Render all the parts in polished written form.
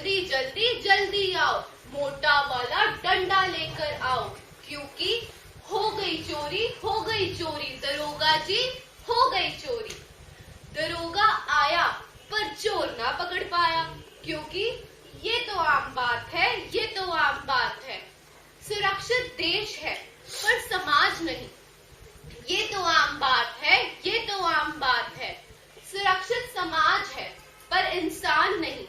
जल्दी जल्दी जल्दी आओ, मोटा वाला डंडा लेकर आओ, क्योंकि हो गई चोरी, हो गई चोरी, दरोगा जी हो गई चोरी। दरोगा आया पर चोर ना पकड़ पाया, क्योंकि ये तो आम बात है, ये तो आम बात है। सुरक्षित देश है पर समाज नहीं, ये तो आम बात है, ये तो आम बात है। सुरक्षित समाज है पर इंसान नहीं,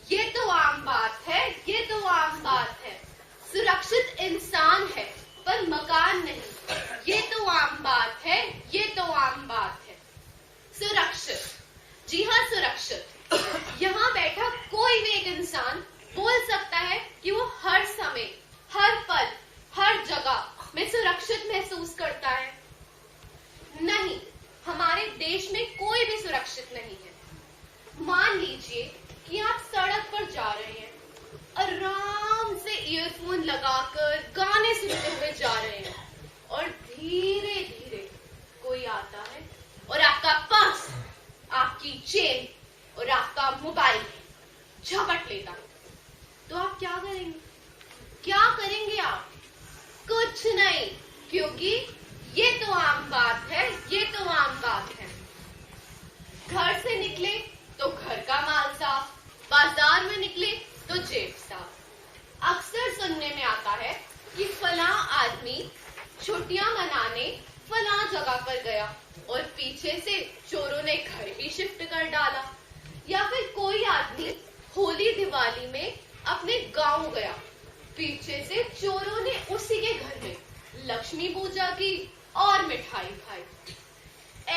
ये तो आम बात है, ये तो आम बात है। सुरक्षित इंसान है पर मकान नहीं, ये तो आम बात है, ये तो आम बात है। सुरक्षित, जी हाँ सुरक्षित। यहाँ बैठा कोई भी एक इंसान बोल सकता है कि वो हर समय, हर पल, हर जगह में सुरक्षित महसूस करता है। नहीं, हमारे देश में कोई भी सुरक्षित नहीं है। मान लीजिए कि आप सड़क पर जा रहे हैं, आराम से ईयरफोन लगाकर गाने सुनते हुए जा रहे हैं, और धीरे धीरे कोई आता है और आपका पर्स, आपकी चेन और आपका मोबाइल झपट लेता है, तो आप क्या करेंगे? क्या करेंगे आप? कुछ नहीं, क्योंकि ये तो आम बात है, ये तो आम बात है। घर से निकले तो घर का माल साफ, बाजार में निकले तो जेब साफ। अक्सर सुनने में आता है कि फला आदमी छुट्टियां मनाने फला जगह पर गया और पीछे से चोरों ने घर ही शिफ्ट कर डाला। या फिर कोई आदमी होली दिवाली में अपने गांव गया, पीछे से चोरों ने उसी के घर में लक्ष्मी पूजा की और मिठाई खाई।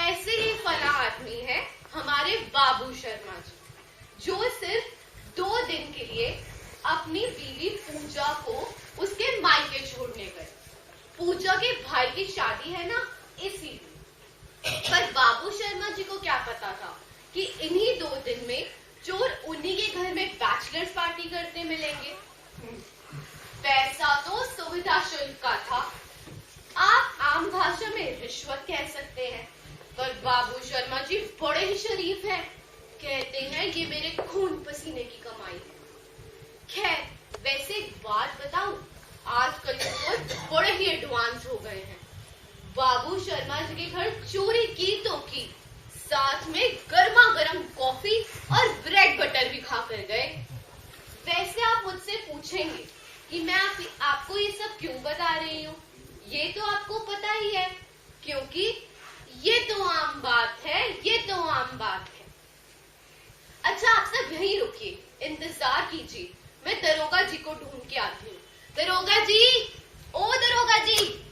ऐसे ही फला आदमी है हमारे बाबू शर्मा जी, जो सिर्फ 2 दिन के लिए अपनी बीवी पूजा को उसके मायके छोड़ने गए। पूजा के भाई की शादी है ना, इसीलिए। पर बाबू शर्मा जी को क्या पता था कि इन्हीं 2 दिन में चोर उन्हीं के घर में बैचलर्स पार्टी करते मिलेंगे। पैसा तो सुविधा शुल्क का था, आप आम भाषा में रिश्वत कह सकते हैं। पर बाबू शर्मा जी बड़े ही शरीफ हैं, कहते हैं ये मेरे खून पसीने की कमाई है। खैर, वैसे एक बात बताऊं, आजकल तो बड़े ही एडवांस हो गए हैं। बाबू शर्मा जी के घर चोरी की तो की, साथ में गर्मा गर्म कॉफी और ब्रेड बटर भी खा कर गए। वैसे आप मुझसे पूछेंगे कि मैं आपको ये सब क्यों बता रही हूँ। ये तो आपको पता ही है, क्योंकि ये तो आम बात है, ये तो आम बात है। अच्छा, आप सब यहीं रुकिए, इंतजार कीजिए, मैं दरोगा जी को ढूंढ के आती हूँ। दरोगा जी, ओ दरोगा जी।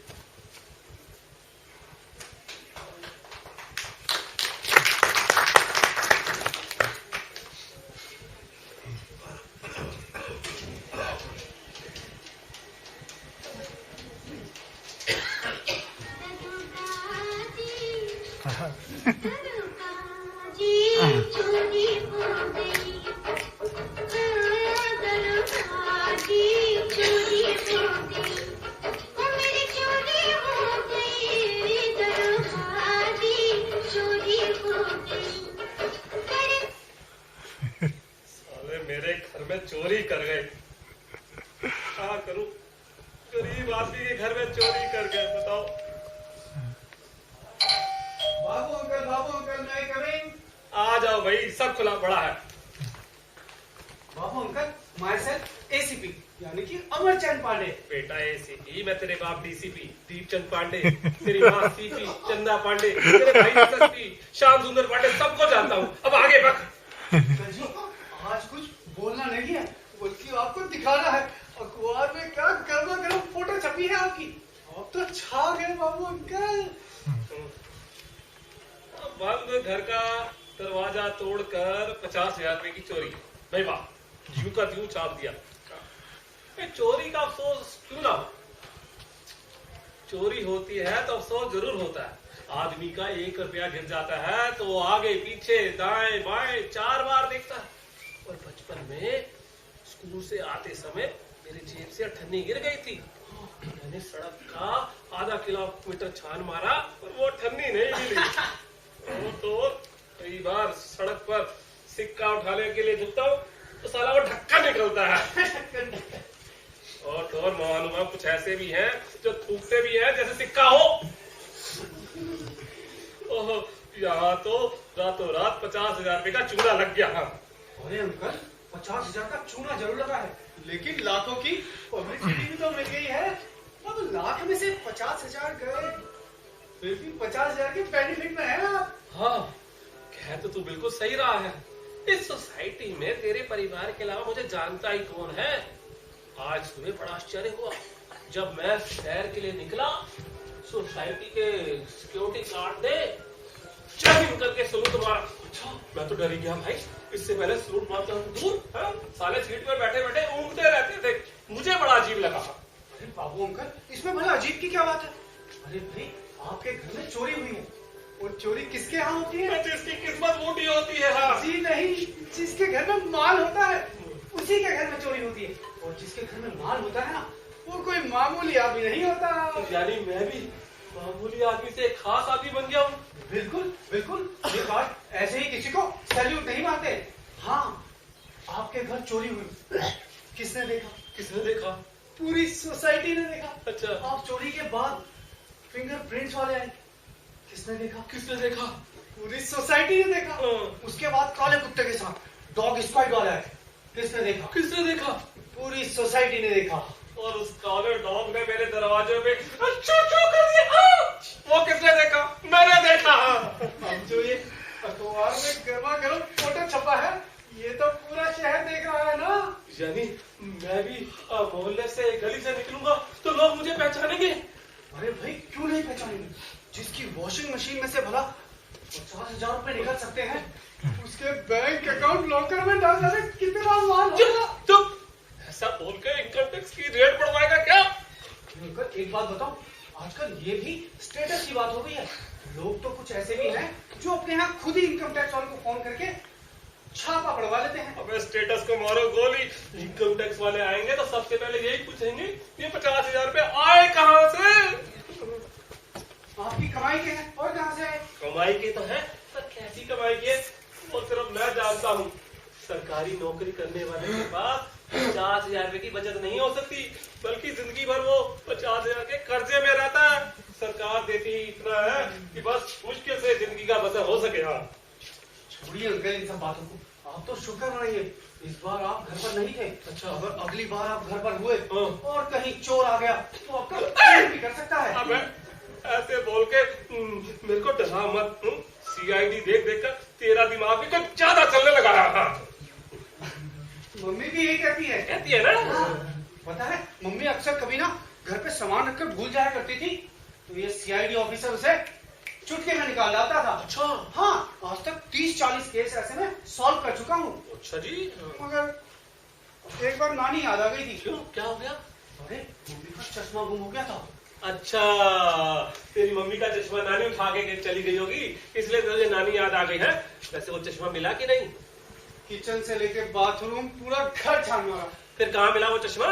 मेरे घर में चोरी कर गए, क्या करूं? गरीब आदमी के घर में चोरी कर गए, बताओ। बाबू अंकल, मैं कमिंग। आ जाओ भाई, सब खुला पड़ा है। बाबू अंकल, माय सेल्फ एसीपी यानी कि अमरचंद पांडे। बेटा एसीपी, मैं तेरे बाप डीसीपी दीपचंद पांडे, तेरी माँ सीपी चंदा पांडे, तेरे भाई एसएसपी श्याम सुंदर पांडे, सबको जानता हूँ। अब आगे बढ़। आज कुछ बोलना नहीं है, बल्कि आपको दिखाना है। अखबार में क्या गर्मा गर्म फोटो छपी है आपकी। आप तो छा गए बाबू अंकल। बंद घर का दरवाजा तोड़कर 50,000 रुपए की चोरी। भाई वाह, यूं का त्यों छाप दिया। चोरी का अफसोस क्यों ना हो? चोरी होती है तो अफसोस जरूर होता है। आदमी का 1 रुपया गिर जाता है तो वो आगे पीछे दाएं बाएं 4 बार देखता है। और बचपन में स्कूल से आते समय मेरी जेब से 98 गिर गई थी। मैंने सड़क का आधा किलोमीटर छान मारा पर वो 98 नहीं मिली। वो तो कई बार सड़क पर सिक्का उठाने के लिए झुकता हूँ तो साला वो ढक्कन निकलता है। और महानुभाव कुछ ऐसे भी हैं जो थूकते भी हैं जैसे सिक्का हो। ओह, यहाँ तो रातों रात 50,000 रुपए का चूना लग गया। हाँ अरे अंकल 50,000 का चूना जरूर लगा है, लेकिन लाखों की पब्लिसिटी भी तो मिल गई है। अब लाख में से 50,000 गए, फिर भी 50,000 के बेनिफिट में है आप। हाँ, कह तो तू बिल्कुल सही रहा है। इस सोसाइटी में तेरे परिवार के अलावा मुझे जानता ही कौन है। आज तुम्हें बड़ा आश्चर्य हुआ जब मैं सैर के लिए निकला, सोसाइटी के सिक्योरिटी गार्ड ने चेक इन करके सलूट मारा। अच्छा, मैं तो डर ही गया भाई। इससे पहले सलूट मारते हूँ दूर, हाँ? साले सीट पर बैठे बैठे ऊँगते रहते थे, मुझे बड़ा अजीब लगा। अरे बाबू अंकल, इसमें भला अजीब की क्या बात है? अरे भाई, आपके घर में चोरी हुई है, और चोरी किसके यहाँ होती है? जिसकी किस्मत मोटी होती है। हाँ जी नहीं, जिसके घर में माल होता है उसी के घर में चोरी होती है, और जिसके घर में माल होता है ना, वो कोई मामूली आदमी नहीं होता। यानी मैं भी मामूली आदमी से एक खास आदमी बन गया हूँ। बिल्कुल बिल्कुल, ये बात ऐसे ही किसी को सैल्यूट नहीं मारते। हाँ, आपके घर चोरी हुई, किसने देखा? किसने देखा? पूरी सोसाइटी ने देखा। अच्छा, आप चोरी के बाद फिंगरप्रिंट्स वाले आए, किसने देखा? किसने देखा? पूरी सोसाइटी ने देखा। उसके बाद काले कुत्ते के साथ डॉग स्क्वाड वाले आए, किसने देखा? किसने देखा? पूरी सोसाइटी ने देखा। और उस काले डॉग ने मेरे दरवाजे पे चू चू कर दिया। वो किसने देखा? मैंने देखा। अब जो ये अखबार में गर्मा गर्म फोटो छपा है, ये तो पूरा शहर देख रहा है ना। यानी मैं भी मोहल्ले से गली से निकलूंगा तो लोग मुझे पहचानेंगे। अरे भाई, क्यों नहीं पहचानेंगे? जिसकी वॉशिंग मशीन में से भला 50,000 रुपए निकल सकते हैं, उसके बैंक अकाउंट लॉकर में डाल जाने कितना माल होगा। चुप, ऐसा बोल के इनकम टैक्स की रेट बढ़वाएगा क्या? अंकल एक बात बताओ, आजकल ये भी स्टेटस की बात हो गई है। लोग तो कुछ ऐसे भी हैं जो अपने यहाँ खुद ही इनकम टैक्स वाले को फोन करके छापा पड़वा लेते हैं। अबे स्टेटस को मारो गोली। इनकम टैक्स वाले आएंगे तो सबसे पहले यही पूछेंगे, ये 50,000 रुपए आए कहाँ से? आपकी कमाई के हैं और कहाँ से आए? कमाई की तो है, पर कैसी कमाई की है वो सिर्फ मैं जानता हूँ। सरकारी नौकरी करने वाले के पास 50,000 रुपए की बचत नहीं हो सकती, बल्कि जिंदगी भर वो 50,000 के कर्जे में रहता है। सरकार देती ही इतना है कि बस मुश्किल से जिंदगी का बसर हो सके। हाँ, छोड़िए अंकल इन सब बातों को, आप तो शुक्र मनाइए इस बार आप घर पर नहीं थे। अच्छा, अगर अगली बार आप घर पर हुए हाँ। और कहीं चोर आ गया तो आपका पेट भी कर सकता है। अब ऐसे बोल के मेरे को डरा मत। सीआईडी देख देख कर तेरा दिमाग भी कुछ ज्यादा चलने लगा रहा। मम्मी भी यही कहती है ना? पता है, मम्मी अक्सर कभी ना घर पे सामान रखकर भूल जाया करती थी, तो ये सीआईडी ऑफिसर उसे चुटकी में निकाल लाता था। अच्छा, हाँ, आज तक 30-40 केस ऐसे में सॉल्व कर चुका हूँ। अच्छा जी। मगर एक बार नानी याद आ गई थी। क्यों, क्या हो गया? अरे मम्मी का चश्मा गुम हो गया था। अच्छा, तेरी मम्मी का चश्मा नानी उठा के चली गई होगी, इसलिए तुझे नानी याद आ गई है। वैसे वो चश्मा मिला कि नहीं? किचन से लेके बाथरूम पूरा घर छान मारा। फिर कहाँ मिला वो चश्मा?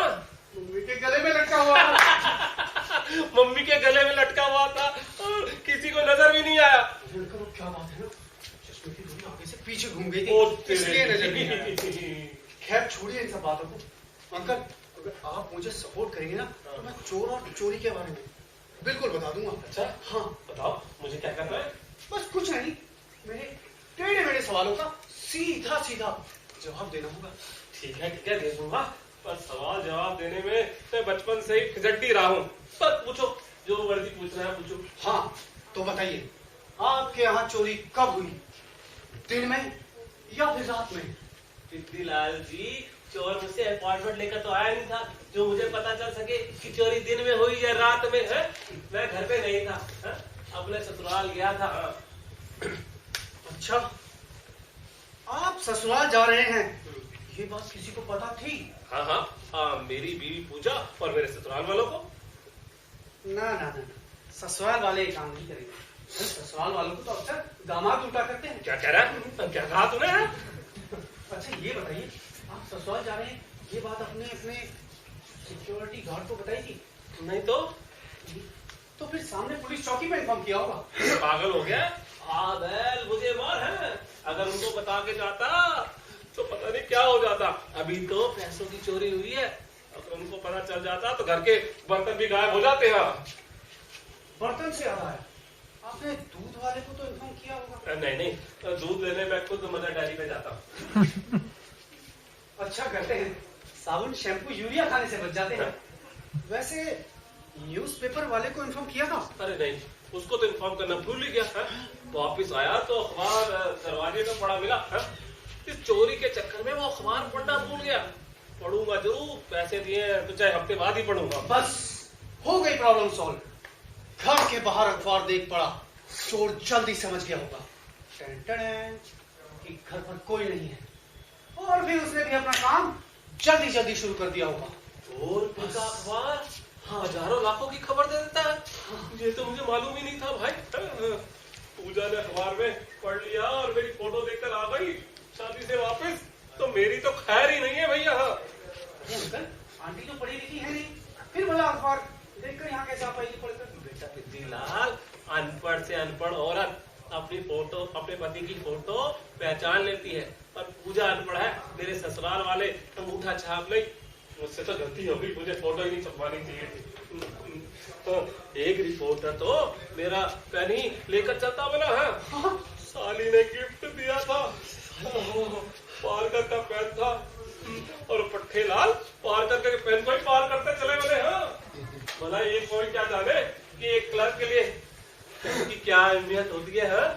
मम्मी के गले में लटका हुआ था। मम्मी के गले में लटका हुआ था और किसी को नजर भी नहीं आया। क्या बात है ना, चश्मे की डोरी आगे से पीछे घूम गई ओ, थी, इसलिए नजर नहीं आया। खैर छोड़िए इन सब बातों को। अंकल, अगर आप मुझे सपोर्ट करेंगे ना, तो मैं चोर और चोरी के बारे में बिल्कुल बता दूंगा। अच्छा, हाँ, बताओ मुझे क्या करना है? बस कुछ नहीं, मेरे टेढ़े मेढ़े सवालों का सीधा सीधा जवाब देना होगा। ठीक है दे दूंगा, पर सवाल जवाब देने में मैं बचपन से ही खिजटी रहा हूँ। बस पूछो, जो मर्जी पूछना है पूछो। हाँ, तो बताइए आपके यहाँ चोरी कब हुई, दिन में या फिर रात में? लाल जी, चोर मुझसे अपॉइंटमेंट लेकर तो आया नहीं था जो मुझे पता चल सके कि चोरी दिन में हुई या रात में है। मैं घर पे नहीं था, है? अपने ससुराल गया था। अच्छा, आप ससुराल जा रहे हैं, ये बात किसी को पता थी? हाँ, मेरी बीवी पूजा और मेरे ससुराल वालों को। ना, ससुराल वाले ये काम नहीं करेंगे। ससुराल वालों को तो अक्सर दामाद उल्टा करते हैं। क्या कह रहा है? क्या कहा तूने? अच्छा ये बताइए, आप ससुराल जा रहे हैं, ये बात अपने सिक्योरिटी गार्ड को बताई थी? नहीं तो फिर सामने पुलिस चौकी में इन्फॉर्म किया होगा। पागल हो गया? बैल मुझे मार है। अगर उनको बता के जाता तो पता पता नहीं क्या हो जाता। अभी तो पैसों की चोरी हुई है, अगर उनको पता चल जाता तो घर के बर्तन भी गायब हो जाते हैं। बर्तन से आ रहा है, आपने दूध वाले को तो इन्फॉर्म किया होगा? नहीं नहीं, तो दूध लेने मैं खुद मदर डेयरी पे जाता हूँ। अच्छा करते हैं, साबुन शैम्पू यूरिया खाने से बच जाते हैं। वैसे न्यूज़पेपर वाले को इन्फॉर्म किया था? अरे नहीं, उसको तो इन्फॉर्म करना भूल ही गया है। वापिस आया तो अखबार दरवाजे पे पड़ा मिला है। इस चोरी के चक्कर में वो अखबार पढ़ना भूल गया। पढ़ूंगा जरूर, पैसे दिए तो चाहे हफ्ते बाद ही पढ़ूंगा। बस हो गई प्रॉब्लम सॉल्व। घर के बाहर अखबार देख पड़ा, चोर जल्दी समझ गया होगा टन कि घर पर कोई नहीं है, और फिर उसने भी अपना काम जल्दी जल्दी शुरू कर दिया होगा। चोर का अखबार हजारों लाखों की खबर दे देता है, ये तो मुझे मालूम ही नहीं था भाई। पूजा ने अखबार में पढ़ लिया और मेरी फोटो देखकर आ गई शादी से वापस, तो मेरी तो खैर ही नहीं है भैया। अंकल, आंटी तो पढ़ी लिखी है नहीं, फिर भला अखबार देखकर यहाँ कैसे आ पाएगी पढ़कर? बेटा सिद्धिलाल, अनपढ़ से अनपढ़ औरत अपनी फोटो, अपने पति की फोटो पहचान लेती है, पर पूजा अनपढ़ है। मेरे ससुराल वाले अंगूठा छाप नहीं, मुझसे तो गलती हो गई, मुझे फोटो ही नहीं छपवानी चाहिए थी। तो एक रिपोर्टर तो मेरा पेन ही लेकर चलता बना है। साली ने गिफ्ट दिया था, पार्कर का पेन था, और पट्टे लाल पार्कर के पेन को ही पार करते चले बने। भला ये कोई क्या जाने कि एक क्लर्क के लिए पेन की क्या अहमियत होती है।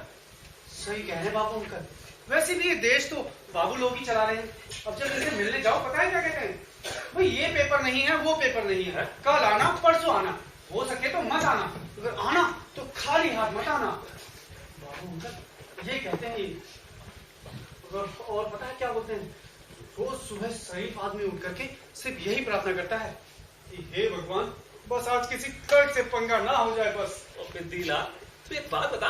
सही कह रहे हैं बाबू अंकल, वैसे भी ये देश तो बाबू लोग ही चला रहे हैं। अब जब इनसे मिलने जाओ, पता है क्या कहते हैं? भाई ये पेपर नहीं है, वो पेपर नहीं है, कल आना परसों आना, हो सके तो मत आना, अगर आना तो खाली हाथ मत आना। बाबू अंकल ये कहते हैं ये। और पता है क्या बोलते हैं? रोज सुबह शरीफ आदमी उठ करके सिर्फ यही प्रार्थना करता है कि हे भगवान, बस आज किसी क्लर्क से पंगा ना हो जाए बस। दिला, तू एक बात बता,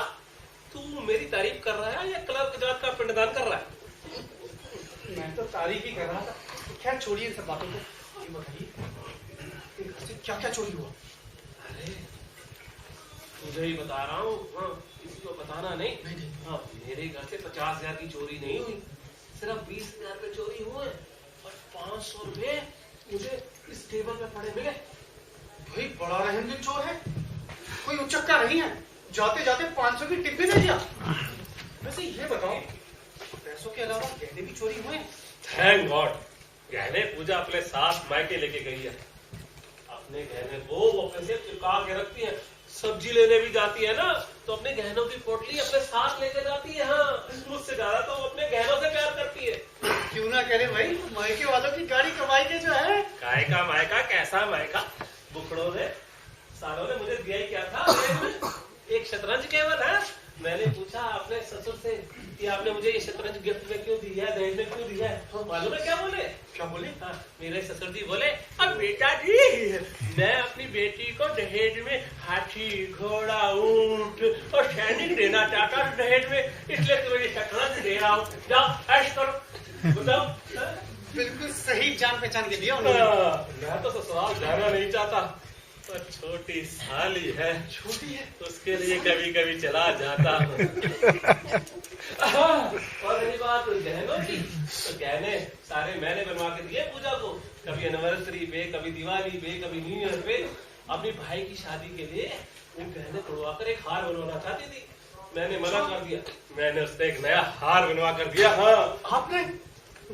तू मेरी तारीफ कर रहा है या क्लर्क जात का पिंडदान कर रहा है? मैं तो तारीफ ही कर रहा था। खैर छोड़िए सब बातों को, ये बताइए घर से क्या क्या चोरी हुआ? अरे तुझे ही बता रहा हूँ, किसी को बताना नहीं। हाँ, मेरे घर से 50,000 की चोरी नहीं हुई, सिर्फ 20,000 पे चोरी हुए, और 500 रुपए मुझे इस टेबल पे पड़े मिले। भाई बड़ा रहमदिल चोर है, कोई उचक्का नहीं है, जाते जाते 500 की टिप भी दे दिया। वैसे ये बताओ, पैसों के अलावा गहने भी चोरी हुए? थैंक गॉड, गहने पूजा अपने साथ मायके लेके गई है। अपने गहने को वो अपने से चुका के रखती है। सब्जी लेने भी जाती है ना, तो अपने गहनों की पोटली अपने साथ लेके जाती है। हाँ, मुझसे ज्यादा तो वो अपने गहनों से प्यार करती है। क्यों ना करे भाई, मायके वालों की गाड़ी कमाई के जो है। काय का मायका, कैसा मायका? बुखड़ों ने, सालों ने मुझे दिया ही क्या था? एक शतरंज केवल है। मैंने पूछा अपने ससुर से कि आपने मुझे ये शतरंज गिफ्ट में क्यों दिया है, दहेज में क्यों दिया है? तो मालूम है क्या बोले? क्या बोले? हाँ, मेरे ससुर जी बोले, अब बेटा जी, मैं अपनी बेटी को दहेज में हाथी, घोड़ा, ऊंट और सैनिक देना चाहता हूँ दहेज में, इसलिए तुम्हें ये शतरंज दे रहा हूँ। जाओ ऐश करो। बताओ। बिल्कुल सही जान पहचान के दिया उन्होंने। मैं तो ससुराल जाना नहीं चाहता, पर छोटी साली है, छोटी है, उसके लिए कभी कभी चला जाता हूँ। और रही बात गहनों की, तो गहने सारे मैंने बनवा के दिए पूजा को, कभी एनिवर्सरी पे, कभी दिवाली पे, कभी न्यू ईयर पे। अपने भाई की शादी के लिए वो गहने तोड़वा कर एक हार बनवाना चाहती थी, मैंने मना कर दिया। मैंने उससे एक नया हार बनवा कर दिया। हाँ, आपने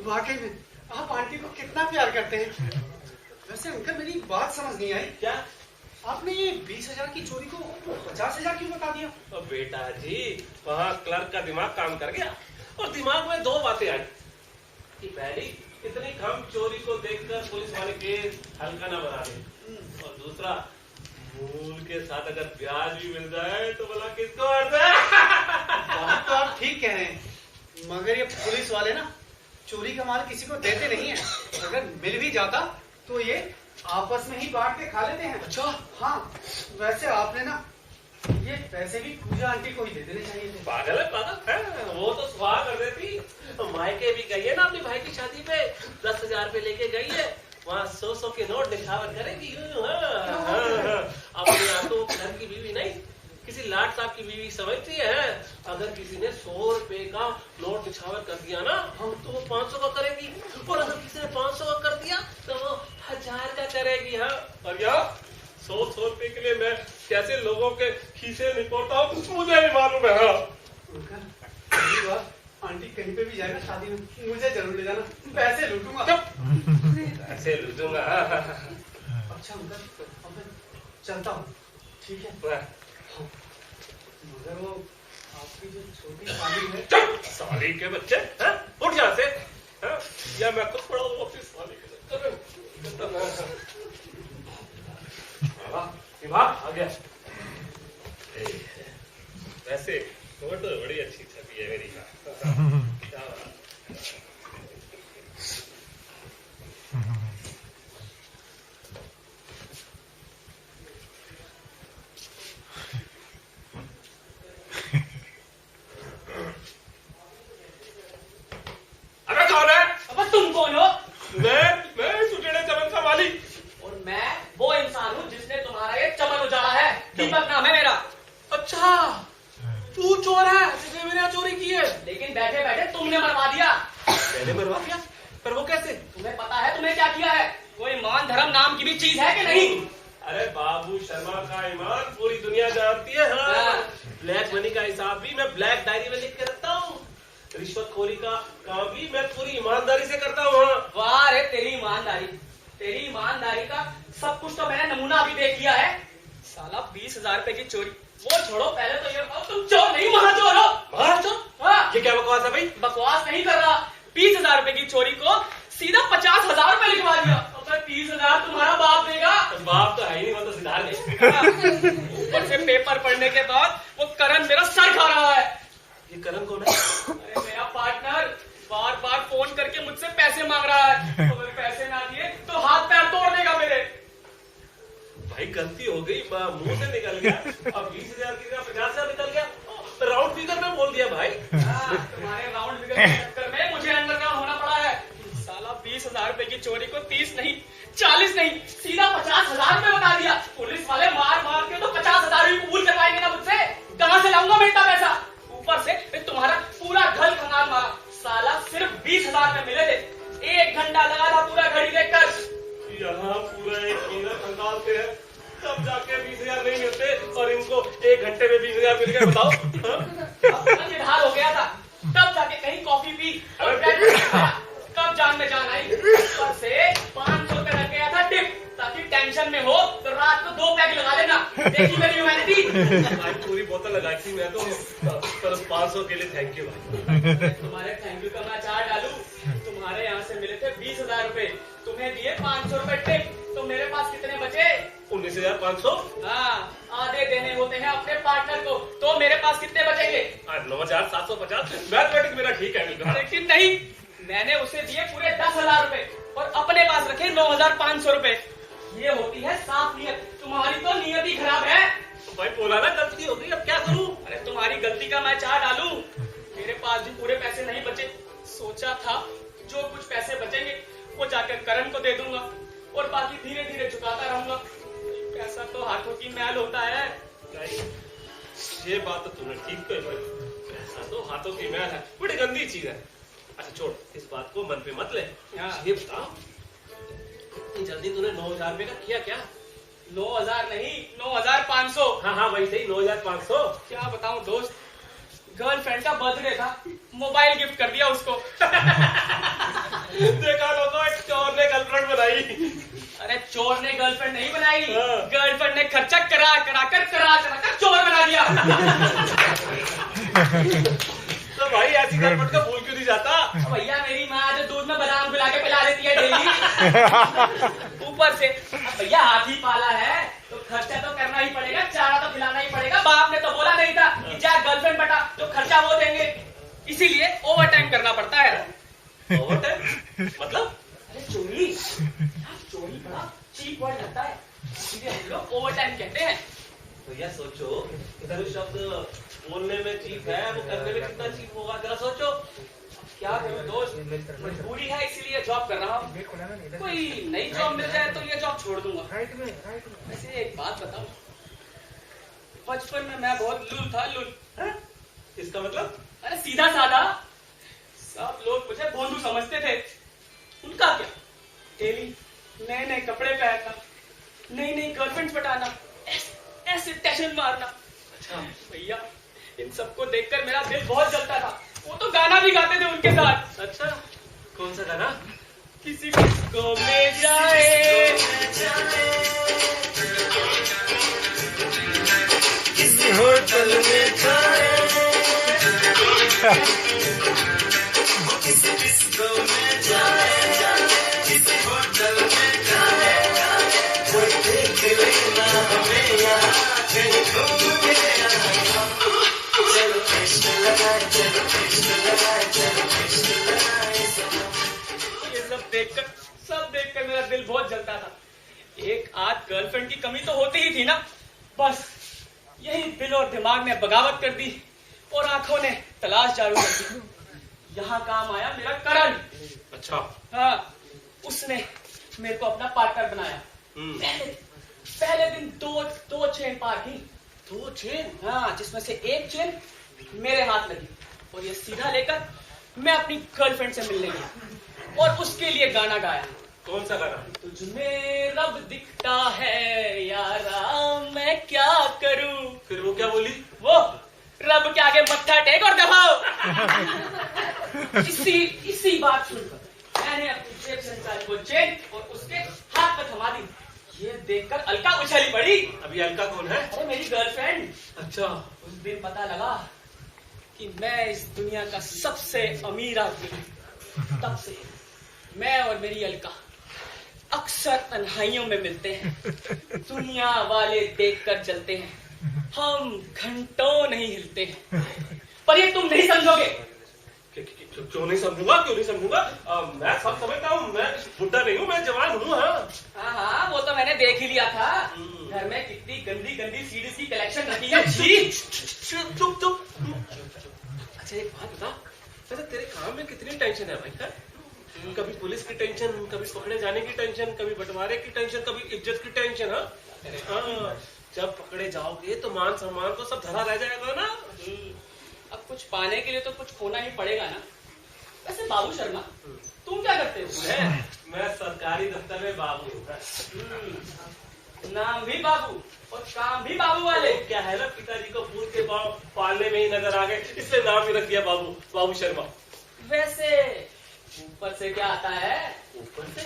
वाकई में आप आंटी को कितना प्यार करते हैं। वैसे अंकल मेरी बात समझ नहीं आई, क्या आपने ये 20,000 की चोरी को 50,000 क्यों बता दिया? तो बेटा जी, वहाँ क्लर्क का दिमाग काम कर गया, और दिमाग में दो बातें आई कि पहली, इतनी कम चोरी को देखकर पुलिस वाले केस हल्का ना बना दे, और दूसरा, मूल के साथ अगर ब्याज भी मिल जाए तो भला किसको अर्थ है? बात तो आप ठीक कह रहे हैं, मगर ये पुलिस वाले ना चोरी का माल किसी को देते नहीं है। अगर मिल भी जाता तो ये आपस में ही बांट के खा लेते हैं। अच्छा, हाँ, वैसे आपने ना ये पैसे भी पूजा आंटी को ही दे देने चाहिए थे। पागल है, पागल है, वो तो स्वाहा कर देती। तो मायके भी गई है ना अपने भाई की शादी पे, 10,000 रुपए लेके गई है, वहाँ 100 के नोट दिखावर करेगी। अपने आप तो घर की बीवी नहीं, किसी लाट साहब की बीवी समझती है। अगर अगर किसी ने 100 रुपए का नोट निछावर कर दिया ना तो वो 500 का करेगी, और अगर किसी ने 500 का कर दिया तो वो 1000 का करेगी। हाँ, और यार 100 रुपए के लिए मैं कैसे लोगों के खीसे निपोड़ता हूँ मुझे भी मालूम है। हाँ अंकल, अगली बार आंटी कहीं पे भी जाए ना शादी में, मुझे जरूर ले जाना, पैसे लूटूंगा। ऐसे लूटूंगा। अच्छा अंकल, अब मैं चलता हूँ, ठीक है? मगर वो आपकी जो छोटी साली है। साली के बच्चे, हैं? उठ यहाँ से, हैं? या मैं खुद पड़ा हूँ अपनी साली के चक्कर में। आ गया। वैसे फोटो बड़ी अच्छी छवि है मेरी। क्या बात। अबे कौन है? अब तुम कौन हो? मैं सुटेड़े चमन का माली। और मैं वो इंसान हूँ जिसने तुम्हारा ये चमन उजाड़ा है। दीपक नाम है मेरा। अच्छा, तू चोर है जिसने मेरे यहाँ चोरी की है। लेकिन बैठे बैठे तुमने मरवा दिया। मैंने मरवा दिया? पर वो कैसे? तुम्हें पता है तुमने क्या किया है? कोई मान धर्म नाम की भी चीज है कि नहीं? अरे बाबू शर्मा का ईमान पूरी दुनिया जानती है। हाँ। ब्लैक मनी का हिसाब भी मैं ब्लैक डायरी में लिख के रखता हूँ। रिश्वतखोरी का काम भी मैं पूरी ईमानदारी से करता हूँ। वाह रे तेरी ईमानदारी। तेरी ईमानदारी का सब कुछ तो मैंने नमूना अभी देख लिया है। साला 20,000 रुपए की चोरी, वो छोड़ो, पहले तो ये बताओ तुम चोर नहीं महाचोर हो? महाचोर? हाँ। ये क्या बकवास है भाई? बकवास नहीं कर रहा। 20,000 रुपए की चोरी को सीधा 50,000 रुपए लिखवा दिया। और 30,000 तुम्हारा बाप देगा। बाप तो है ही नहीं, वो तो सिधार गए। ऊपर से पेपर पढ़ने के बाद वो करण मेरा सर खा रहा है। ये करण कौन है? अरे मेरा पार्टनर बार बार फोन करके मुझसे पैसे मांग रहा है। अगर पैसे ना दिए तो हाथ पैर तोड़ देगा मेरे। भाई गलती हो गई, मुंह से निकल गया। अब 20,000 की जगह 50,000 निकल गया। राउंड फिगर में बोल दिया भाई। तुम्हारे राउंड फिगर के चक्कर में मुझे अंडरग्राउंड होना पड़ा है। साला 20,000 रुपए की चोरी को 30 नहीं, 40 नहीं, सीधा 50,000 रुपए बता दिया। पुलिस वाले मार मार के तो 50,000 भी कबूल करवाएंगे ना मुझसे। कहाँ से लाऊंगा मैं इतना पैसा? ऊपर से तुम्हारा पूरा घर खंगाल मारा। साला सिर्फ 20,000 में मिले थे। 1 घंटा लगा था पूरा घड़ी देखकर। यहाँ पूरा एक महीना खंगालते हैं, तब जाके 20,000 नहीं मिलते, और इनको 1 घंटे में 20,000 मिल गए। बताओ। निधार हो गया था, तब जाके कहीं कॉफी पी और ब्रेड खाया। कब जान में जान आई। ऊपर से 500 रुपए लग गया था टिप, ताकि टेंशन में हो तो रात को 2 पैक लगा लेना। देखी मेरी ह्यूमैनिटी। आज पूरी बोतल लगाई थी मैं तो, पर 500 के लिए थैंक यू भाई। तुम्हारे थैंक यू का मैं चार डालू। तुम्हारे यहाँ से मिले थे 20,000 रुपए, तुम्हें दिए 500 रुपए टिप, तो मेरे पास कितने बचे? 19,500। हाँ, आधे देने होते हैं अपने पार्टनर को, तो मेरे पास कितने बचेंगे? 9,750। मैथमेटिक्स मेरा ठीक है। लेकिन नहीं, मैंने उसे दिए पूरे 10,000 रुपए और अपने पास रखे 9,500 रुपए। ये होती है साफ नियत। तुम्हारी तो नियत ही खराब है। तो भाई बोला ना गलती हो गई, अब क्या करूं? अरे तुम्हारी गलती का मैं चार डालू। मेरे पास भी पूरे पैसे नहीं बचे। सोचा था जो कुछ पैसे बचेंगे वो जाकर करण को दे दूंगा और बाकी धीरे धीरे चुकाता रहूंगा। पैसा तो हाथों की मैल होता है। ये बात तो तूने ठीक कही भाई, पैसा तो हाथों की मैल है, बड़ी गंदी चीज है। अच्छा छोड़, इस बात को मन पे मत ले। ये बता, इतनी जल्दी तूने 9,000 रुपए का किया क्या? 9,000 नहीं, 9,500। हाँ हाँ वही सही, 9,500। क्या बताऊं दोस्त, गर्लफ्रेंड का बर्थडे था, मोबाइल गिफ्ट कर दिया उसको। देखा लोगों, एक चोर ने गर्लफ्रेंड बनाई। अरे चोर ने गर्लफ्रेंड नहीं बनाई, हाँ। गर्लफ्रेंड ने खर्चा करा कर चोर बना दिया। तो भाई ऐसी गर्लफ्रेंड का भूल क्यों नहीं जाता? भैया मेरी माँ जो दूध में बादाम मिला के पिला देती है डेली। ऊपर से अब भैया हाथी पाला है तो खर्चा तो करना ही पड़ेगा, चारा तो खिलाना ही पड़ेगा। बाप ने तो बोला नहीं था कि जा गर्लफ्रेंड बटा, तो खर्चा वो देंगे, इसीलिए ओवर टाइम करना पड़ता है। ओवर टाइम मतलब? अरे चोरी, चोरी बड़ा चीप वर्ड लगता है, इसीलिए हम लोग ओवर टाइम कहते हैं। तो यह सोचो, इधर शब्द बोलने में चीप है, वो करने में कितना चीप होगा, जरा सोचो। क्या करूं दोस्त, मजबूरी है इसीलिए जॉब कर रहा हूँ। कोई नई जॉब मिल जाए तो ये जॉब छोड़ दूंगा। वैसे एक बात बताऊं, बचपन में मैं बहुत लूल था, लूल। इसका मतलब? अरे सीधा साधा, सब लोग मुझे भोंदू समझते थे। उनका क्या, डेली नए नए कपड़े पहनना, नई नई गर्लफ्रेंड पटाना, ऐसे टैशन मारना। अच्छा भैया इन सबको देखकर मेरा दिल बहुत जलता था। वो तो गाना भी गाते थे उनके साथ। अच्छा, कौन सा गाना? किसी को ले जाए, किसी होटल में जाए, किसी डिस्को में जाए, किसी होटल में जाए, कोई देख लेना हमें यहाँ, कहीं घूम के आना। चलो इश्क लगाए, चलो इश्क लगाए, चलो इश्क लगाए सनम। ये सब देखकर मेरा दिल बहुत जलता था। एक आध गर्लफ्रेंड की कमी तो होती ही थी ना। बस यही दिल और दिमाग ने बगावत कर दी और आंखों ने तलाश जारू कर दी। यहाँ काम आया मेरा करण। अच्छा। हाँ, उसने मेरे को अपना पार्टनर बनाया। पहले दिन दो चेन पार की। 2 चेन? हाँ, जिसमें से एक चेन मेरे हाथ लगी और ये सीधा लेकर मैं अपनी गर्लफ्रेंड से मिलने गया और उसके लिए गाना गाया। कौन सा गाना? तुझमें रब दिखता है यारा, मैं क्या करूं। फिर वो क्या बोली? वो रब के आगे मत्था टेक और दबाओ। इसी बात सुनकर मैंने अपनी जेब से निकाली वो चेन और उसके हाथ में थमा दी। ये देखकर अलका उछली पड़ी। अभी अलका कौन है? अरे मेरी गर्लफ्रेंड। अच्छा। उस दिन पता लगा कि मैं इस दुनिया का सबसे अमीर आदमी हूं। तब से मैं और मेरी अलका अक्सर तन्हाइयों में मिलते हैं। दुनिया वाले देखकर चलते हैं, हम घंटों नहीं हिलते हैं। पर ये तुम नहीं समझोगे। क्यों नहीं समझूंगा, क्यों नहीं समझूंगा? मैं सब समझता हूँ, मैं बुढ़ा नहीं हूँ, मैं जवान हूँ। हाँ हाँ, वो तो मैंने देख ही लिया था। घर में कितनी गंदी गंदी सीडीज की कलेक्शन रखी है। चुप। अच्छा एक बात बता, वैसे तेरे काम में कितनी टेंशन है भाई? है? कभी पुलिस की टेंशन, कभी पकड़े जाने की टेंशन, कभी बंटवारे की टेंशन, कभी इज्जत की टेंशन। हाँ, जब पकड़े जाओगे तो मान सम्मान तो सब धरा रह जाएगा ना। अब कुछ पाने के लिए तो कुछ खोना ही पड़ेगा ना। वैसे बाबू शर्मा, तुम क्या करते हो? मैं सरकारी दफ्तर में बाबू हूँ। नाम भी बाबू और काम भी बाबू वाले। क्या है ना, पिताजी को फूल के पाँव पालने में ही नजर आ गए, इसलिए नाम ही रख दिया बाबू शर्मा। वैसे ऊपर से क्या आता है? ऊपर से?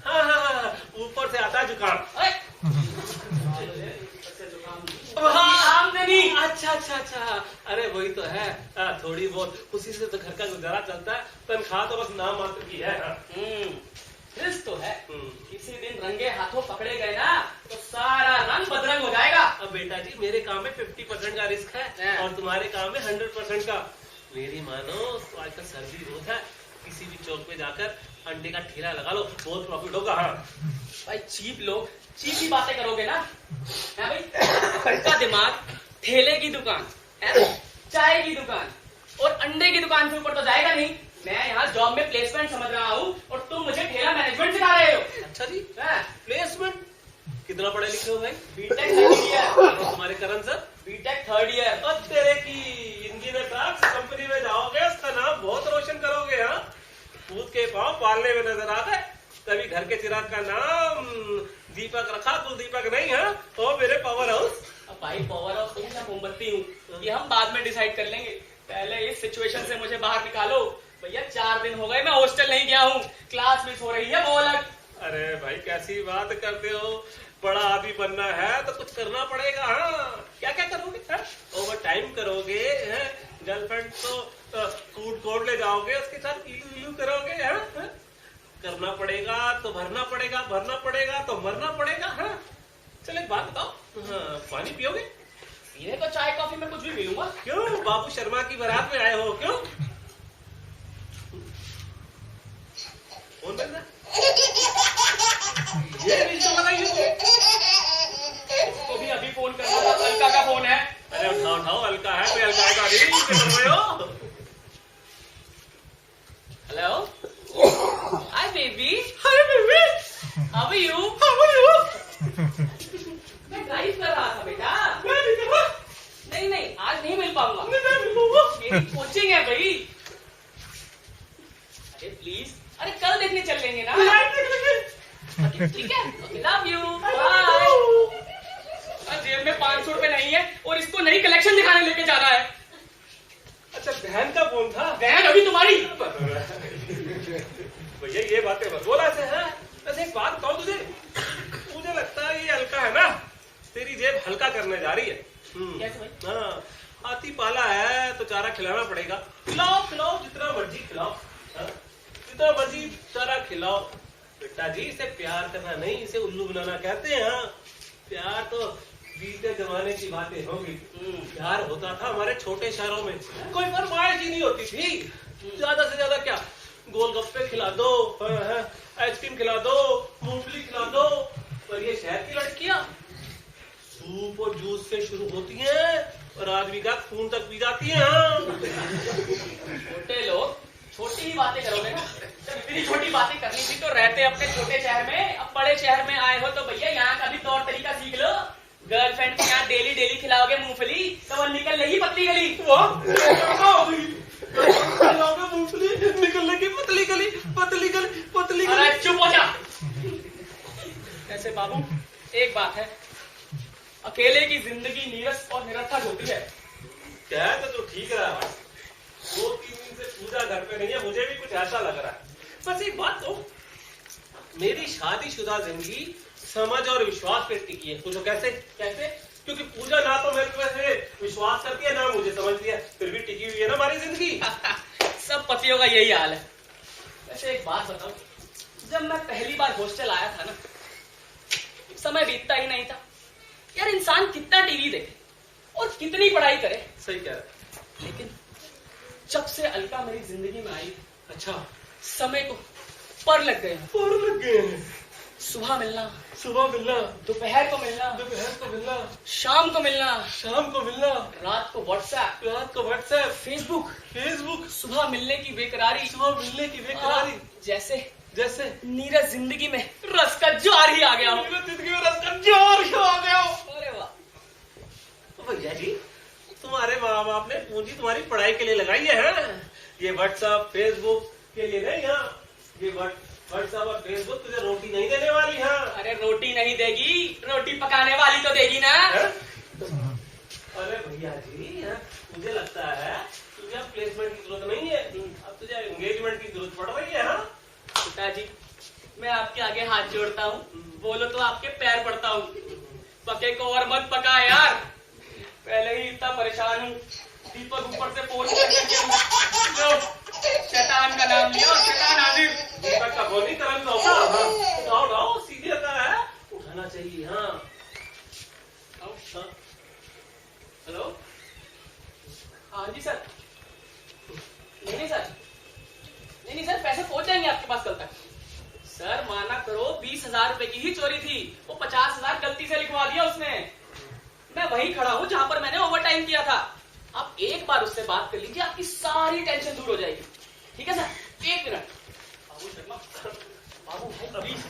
हाँ, ऊपर से आता है जुकाम। आमदनी। अच्छा, अरे वही तो है। थोड़ी बहुत, उसी से तो घर का गुजारा चलता है। तनख्वाह तो बस नाम मात्र की है। रिस्क तो है। किसी दिन रंगे हाथों पकड़े गए ना तो सारा रंग बदरंग हो जाएगा। अब बेटा जी, मेरे काम में 50% का रिस्क है और तुम्हारे काम में 100% का। मेरी मानो तो आजकल सर्दी बहुत है, किसी भी चौक पे जाकर अंडे का ठेला लगा लो, बहुत प्रॉफिट होगा। हाँ भाई, चीप लोग चीप ही बातें करोगे ना। है भाई, का दिमाग ठेले की दुकान, चाय की दुकान और अंडे की दुकान से ऊपर तो जाएगा नहीं। मैं यहाँ जॉब में प्लेसमेंट समझ रहा हूँ और तुम मुझे ठेला मैनेजमेंट सिखा रहे हो। अच्छा जी, प्लेसमेंट? कितना पढ़े लिखे हो भाई? BTech 3rd year. तुम्हारे Karan sir? BTech 3rd year. और तेरे की इंजीनियर साहब कंपनी में जाओगे, उसका नाम बहुत रोशन करोगे। हाँ, दूध के पाँव पालने में नजर आ गए, तभी घर के चिराग का नाम दीपक रखा, कुलदीपक नहीं। है तो मेरे पावर हाउस। अब भाई, पावर हाउस नहीं है, मोमबत्ती हूँ। ये हम बाद में डिसाइड कर लेंगे। पहले इस सिचुएशन से मुझे बाहर निकालो। भैया 4 दिन हो गए मैं हॉस्टल नहीं गया हूँ, क्लास मिस हो रही है वो अलग। अरे भाई, कैसी बात करते हो? बड़ा आदमी बनना है तो कुछ करना पड़ेगा। हाँ, क्या क्या करोगे? ओवर टाइम करोगे, गर्लफ्रेंड तो फूड कोर्ट ले जाओगे, उसके साथ इलू करोगे। करना पड़ेगा तो भरना पड़ेगा, भरना पड़ेगा तो मरना पड़ेगा। हाँ, चलो एक बात बताओ, पानी पियोगे? पीने को चाय कॉफी में कुछ भी मिलूंगा। क्यों, बाबू शर्मा की बारात में आए हो? क्यों? कौन बन रहा? ये नहीं तो बताइए। उसको भी अभी फोन करना था, अलका का फोन है। अरे उठाओ, अलका है, कोई अलका का नहीं। Hello, hi baby. Hi baby, how are you? मैं ड्राइव कर रहा था बेटा। नहीं, आज नहीं मिल पाऊंगा। मेरी कोचिंग है भाई। अरे प्लीज, अरे कल देखने चल लेंगे ना। ठीक है, लव यू, बाय। जेब में 500 रुपए नहीं है और इसको नई कलेक्शन दिखाने लेके जा रहा है। अच्छा, बहन का फोन था? बहन अभी तुम्हारी। भैया ये बातें बस बोला से है। वैसे एक बात कहूँ तुझे, मुझे लगता है ये हल्का है ना, तेरी जेब हल्का करने जा रही है। कैसे भाई? हाँ, हाथी पाला है तो चारा खिलाना पड़ेगा। खिलाओ खिलाओ, जितना मर्जी खिलाओ, जितना मर्जी चारा खिलाओ। बेटा जी, इसे प्यार करना नहीं, इसे उल्लू बनाना कहते हैं। हाँ, प्यार तो बीते जमाने की बातें होगी। प्यार होता था हमारे छोटे शहरों में, कोई फरमाइश ही नहीं होती थी। ज्यादा से ज्यादा क्या, गोलगप्पे खिला दो, आइसक्रीम खिला दो, मूंगफली खिला दो। पर ये शहर की लड़कियां सूप और जूस से शुरू होती हैं और आदमी का खून तक पी जाती हैं। छोटे लोग छोटी ही बातें करोगे ना। जब इतनी छोटी बातें करनी थी तो रहते अपने छोटे शहर में, अब बड़े शहर में आए हो तो भैया यहाँ का भी तौर तरीका सीख लो। गर्लफ्रेंड को यहाँ डेली डेली खिलाओगे मूंगफली तो वो निकल लेगी पतली गली। मूंगफली निकल लगी पतली गली, पतली गली, पतली गली। अरे चुप हो जा। ऐसे बाबू, एक बात है, अकेले की जिंदगी नीरस और निरर्थक होती है। क्या है तो ठीक रहा है। 2-3 दिन से पूजा घर पे नहीं है, मुझे भी कुछ ऐसा लग रहा है। बस एक बात तो, मेरी शादीशुदा जिंदगी समझ और विश्वास पे टिकी है। पूछो कैसे? कैसे? क्योंकि पूजा ना तो मेरे पे विश्वास करती है, ना मुझे समझती है, फिर भी टिकी हुई है ना हमारी जिंदगी। सब पतियों का यही हाल है। वैसे एक बात बताओ, जब मैं पहली बार हॉस्टल आया था ना, समय बीतता ही नहीं था। यार इंसान कितना टीवी देखे और कितनी पढ़ाई करे। सही कह रहे। लेकिन जब से अलका मेरी जिंदगी में आई, अच्छा, समय को पर लग गए। पर लग गए हैं। सुबह मिलना, सुबह मिलना, दोपहर को मिलना, दोपहर को मिलना, शाम को मिलना, शाम को मिलना, रात को व्हाट्सएप, रात को व्हाट्सएप, फेसबुक, फेसबुक, सुबह मिलने की बेकरारी, सुबह मिलने की बेकरारी। जैसे जैसे नीरज जिंदगी में रस का जोर ही आ गया हो। जिंदगी में रस का जोर ही आ गया हो। अरे वाह। तो भैया जी, तुम्हारे माँ बाप ने पूंजी तुम्हारी पढ़ाई के लिए लगाई है। ये व्हाट्सएप फेसबुक के लिए नहीं। यहाँ ये व्हाट्सएप और फेसबुक तुझे रोटी नहीं देने वाली है। अरे रोटी नहीं देगी, रोटी पकाने वाली तो देगी ना। अरे भैया जी, मुझे लगता है तुझे अब प्लेसमेंट की जरूरत नहीं है, अब तुझे एंगेजमेंट की जरूरत पड़ रही है। हाँ पिताजी, मैं आपके आगे हाथ जोड़ता हूँ, बोलो तो आपके पैर पड़ता हूँ। पके को और मत पका यार, पहले ही इतना परेशान हूँ। दीपक ऊपर से फोन शैतान का नाम लिया, शैतान हाजिर। दीपक का फोन नहीं करना तो होगा। उठाओ उठाओ, सीधे होता है, उठाना चाहिए। हाँ हेलो, हाँ जी सर। नहीं सर, नहीं सर, पैसे पहुंच जाएंगे आपके पास कल तक। सर माना करो 20,000 रुपए की ही चोरी थी, वो 50,000 गलती से लिखवा दिया उसने। मैं वहीं खड़ा हूँ जहां पर मैंने ओवर टाइम किया था। आप एक बार उससे बात कर लीजिए, आपकी सारी टेंशन दूर हो जाएगी। ठीक है सर, 1 मिनट। बाबू शर्मा, बाबू भाई प्लीज,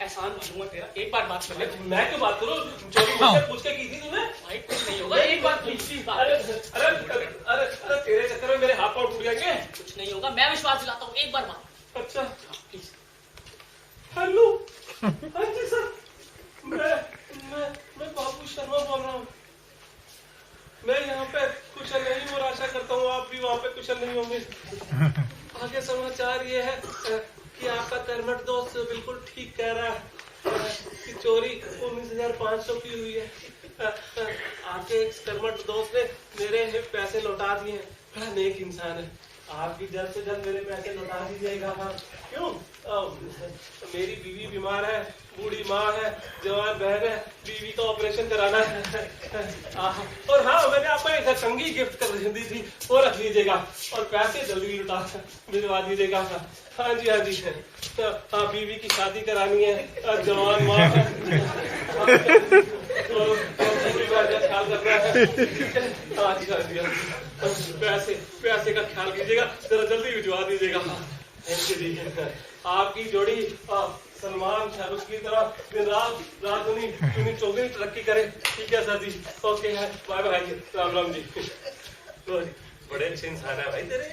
एहसान मानूंगा तेरा, एक बार बात कर ले। मैं क्यों बात करूँ? चोरी मुझसे पूछ के की थी तुमने? भाई कुछ नहीं होगा, एक बार प्लीज बात। अरे अरे अरे अरे, तेरे चक्कर में मेरे हाथ पांव टूट जाएंगे। कुछ नहीं होगा, मैं विश्वास दिलाता हूँ, एक बार बात। अच्छा प्लीज। हेलो, हाँ जी सर, मैं बाबू शर्मा बोल रहा हूँ। मैं यहाँ पे कुशल नहीं हूँ और आशा करता हूँ आप भी वहाँ पे कुशल नहीं होंगे। आगे समाचार ये है कि आपका कर्मठ दोस्त बिल्कुल ठीक कह रहा है कि चोरी 19,500 की हुई है। आपके एक कर्मठ दोस्त ने मेरे पैसे लौटा दिए हैं। बड़ा नेक इंसान है। आप भी जल्द से जल्द मेरे पैसे लौटा दीजिएगा। हाँ क्यों? मेरी बीवी बीमार है, बूढ़ी माँ है, जवान बहन है, बीवी का ऑपरेशन कराना है। और हाँ, मैंने आपको एक कंघी गिफ्ट कर दी थी, वो रख लीजिएगा और पैसे जल्दी लौटा भिजवा दीजिएगा। हाँ जी, हाँ जी। हाँ, बीवी की शादी करानी है, जवान माँ है, ख्याल करना है। हाँ जी, हाँ जी, पैसे का ख्याल कीजिएगा, जरा जल्दी भिजवा दीजिएगा। आपकी जोड़ी सलमान शाहरुख की तरह दिन रात दुनी चौगुनी तरक्की करे। ठीक है सर जी, ओके है, बाय बाय जी, राम राम जी। बड़े अच्छे इंसान है भाई तेरे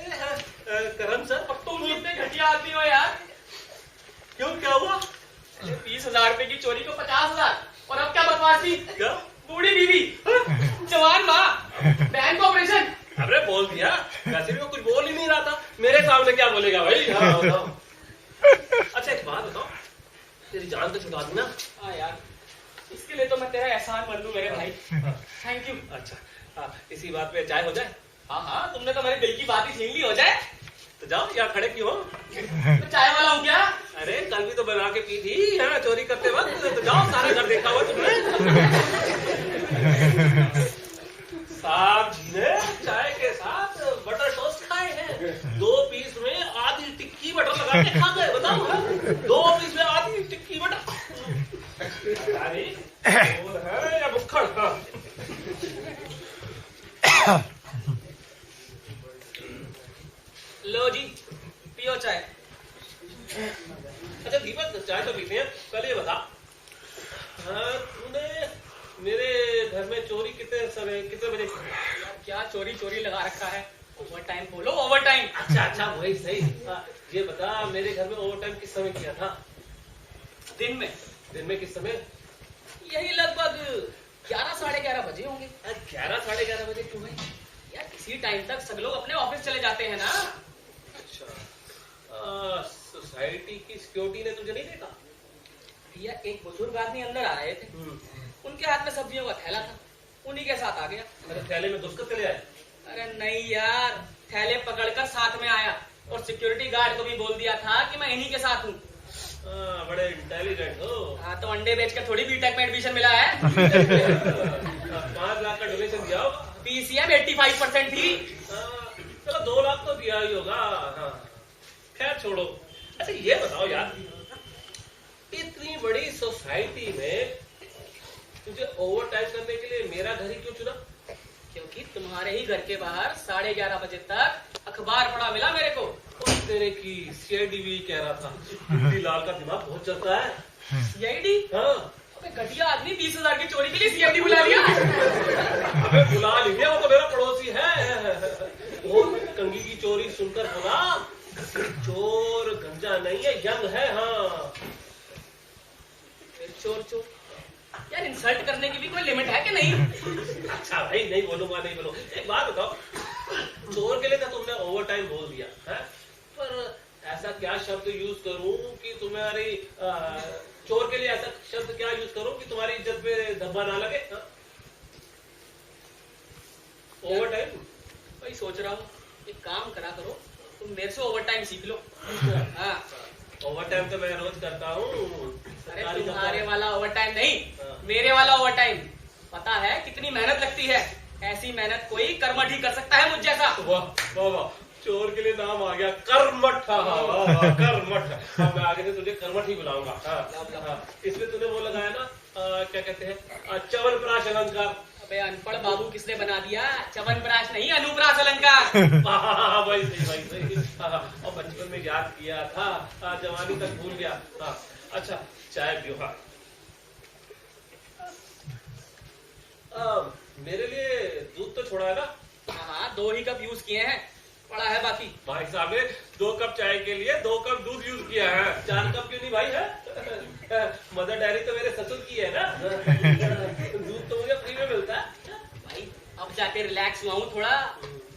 करम सर। अब तुम कितने घटिया आदमी हो यार। क्यों, क्या हुआ? 20,000 रुपए की चोरी को 50,000, और अब क्या बकवासी। क्या? बूढ़ी बीवी, जवान माँ, बहन को ऑपरेशन। अरे बोल दिया, वैसे भी वो कुछ बोल ही नहीं रहा था, मेरे सामने क्या बोलेगा भाई। हाँ बताओ। अच्छा एक बात बताओ, तेरी जान तो छुड़ा दी ना? हाँ यार, इसके लिए तो मैं तेरा एहसान मान लूं मेरे भाई। Thank you. अच्छा हाँ, इसी बात पे चाय हो जाए? हाँ हाँ, तुमने तो मेरे दिल की बात ही छीन ली, हो जाए। तो जाओ, यहाँ खड़े क्यों हो? तो चाय वाला हूँ क्या? अरे कल भी तो बना के पी थी हाँ, चोरी करते वक्त। तो जाओ, सारा घर देखा हुआ तुमने। साहब जी ने चाय के साथ बटर टोस्ट खाए हैं। 2 पीस में आधी टिक्की बटर लगा के खा गए, बताओ। हाँ? 2 पीस में आधी टिक्की बटर। अरे और है या बुक्खड़? हाँ। लो जी, पियो चाय। अच्छा दीपक, चाय तो पीते हैं, पहले ये बता, तूने मेरे घर में चोरी कितने बजे की? यार क्या चोरी चोरी लगा रखा है। ओवर टाइम बोलो, ओवर टाइम। अच्छा वही सही। ये बता, मेरे घर में ओवर टाइम किस समय किया था? दिन में किस समय? यही लगभग 11 साढ़े 11 बजे होंगे। 11 साढ़े 11 बजे क्यों भाई? यार इसी टाइम तक सब लोग अपने ऑफिस चले जाते हैं ना। अच्छा, सोसाइटी की सिक्योरिटी ने तुझे नहीं देखा? भैया एक बुजुर्ग आदमी अंदर आ रहे थे, उनके हाथ में सब्जियों का थैला था, उन्हीं के साथ आ गया। अरे थैले में घुसकर चले आए? अरे नहीं यार, थैले पकड़कर साथ में आया, और सिक्योरिटी गार्ड को भी बोल दिया था कि मैं इन्हीं के साथ हूँ। बड़े इंटेलिजेंट हो। हाँ तो अंडे बेचकर थोड़ी बीटेक में एडमिशन मिला है। 5 लाख का डोनेशन दिया होगा। PCM 85% थी। चलो 2 लाख तो दिया ही होगा। हाँ खैर छोड़ो। अच्छा ये बताओ यार, इतनी बड़ी सोसाइटी में तुझे ओवर टाइम करने के लिए मेरा घर ही क्यों चुना? क्योंकि तुम्हारे ही घर के बाहर 11:30 बजे तक अखबार पड़ा मिला मेरे को। तेरे की CID भी कह रहा था, दिल्ली लाल का दिमाग बहुत चलता है। CID? हाँ। अबे घटिया आदमी 20,000 की चोरी के लिए CID बुला लिया। अबे बुला लिया, वो तो मेरा पड़ोसी है। वो कंगी की चोरी सुनकर बोला, चोर गंजा नहीं है, यंग है। हाँ चोर यार, इंसल्ट करने की भी कोई लिमिट है कि नहीं? अच्छा भाई, नहीं बोलूंगा। एक बात बताओ, चोर के लिए तो तुमने ओवर टाइम बोल दिया है, पर ऐसा क्या शब्द यूज करूं कि तुम्हारी चोर के लिए ऐसा शब्द क्या यूज करूं कि तुम्हारी इज्जत पे धब्बा ना लगे? ओवर टाइम भाई सोच रहा हूँ, एक काम करा करो, तुम मेरे से ओवर टाइम सीख लो। हाँ ओवर टाइम तो मैं रोज करता हूँ। अरे तुम्हारे वाला ओवर टाइम नहीं, मेरे वाला ओवर टाइम। पता है कितनी मेहनत लगती है? ऐसी मेहनत कोई कर्मठ ही कर सकता है मुझ जैसा। वाह वाह वाह, चोर के लिए नाम आ गया, कर्मठ। हाँ कर्मठ। मैं आगे से तुझे कर्मठ ही बुलाऊंगा। हाँ, इसमें तूने वो लगाया ना, क्या कहते हैं, च्यवनप्राश अलंकार। अबे अनपढ़ बाबू किसने बना दिया? च्यवनप्राश नहीं, अनुप्रास अलंकार। भाई सही। और बचपन में याद किया था, जवानी तक भूल गया। हाँ अच्छा, चाय पियो। हाँ मेरे लिए दूध तो छोड़ा है ना? हाँ 2 ही कप यूज किए हैं, पड़ा है बाकी। भाई साहब ने 2 कप चाय के लिए 2 कप दूध यूज किया है, 4 कप क्यों नहीं भाई? है मदर डेयरी तो मेरे ससुर की है ना, दूध तो मुझे फ्री में मिलता है। भाई अब जाके रिलैक्स हुआ हूँ थोड़ा।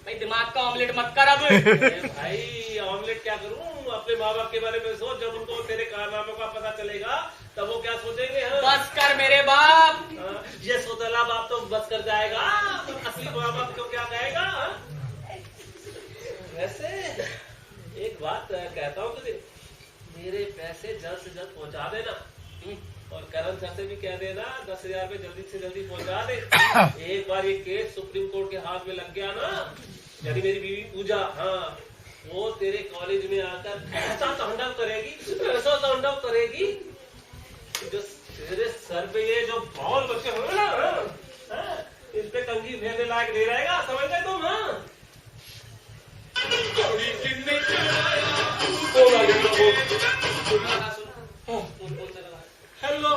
भाई दिमाग का ऑमलेट मत कर अब। भाई ऑमलेट क्या करूं? अपने माँ बाप के बारे में सोच, जब उनको तेरे कारनामों का पता चलेगा तब वो क्या सोचेंगे? बस कर मेरे बाप। ये सोतला बाप तो बस कर जाएगा, असली माँ बाप को क्या कहेगा? वैसे एक बात कहता हूँ तुझे, मेरे पैसे जल्द से जल्द पहुंचा देना, और करण सर से भी कह देना 10,000 रुपए जल्दी से जल्दी पहुंचा दे। एक बार ये केस सुप्रीम कोर्ट के हाथ में लग गया ना, यानी मेरी बीवी पूजा, हाँ वो तेरे कॉलेज में आकर ऐसा तांडव करेगी जो तेरे सर पे ये जो बाल बच्चे होंगे ना, इस पे कंघी फेरने लायक नहीं रहेगा, समझ गए तुम? हाँ हेलो,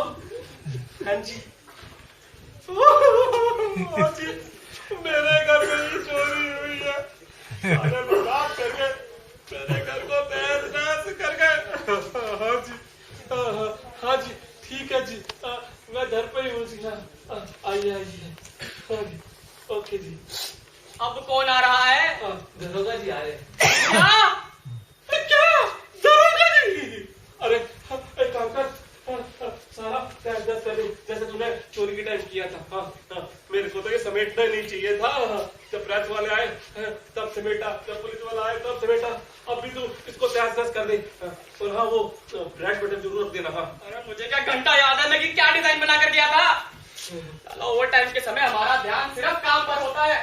हाँ जी। मेरे घर में ही चोरी हुई है। मेरे घर को तहस नहस कर गए। हाँ जी, हाँ जी, ठीक है जी, मैं घर पे ही हूँ जी। आइए आइए। हाँ जी, ओके जी। अब कौन आ रहा है? दरोगा जी आ रहे हैं। क्या? क्या दरोगा जी? अरे एक काम कर, सारा तहस नहस कर दे जैसे तूने चोरी के टाइम किया था। हाँ, मेरे को तो ये समेटना ही नहीं चाहिए था। जब प्रेस वाले आए तब समेटा, जब पुलिस वाला आए तब समेटा, अब भी तू इसको तहस नहस कर दे। और हाँ, वो ब्लैक बटन जरूर रख देना। हाँ, अरे मुझे क्या घंटा याद है मैं कि क्या डिजाइन बना कर गया था। चलो ओवर टाइम के समय हमारा ध्यान सिर्फ काम पर होता है,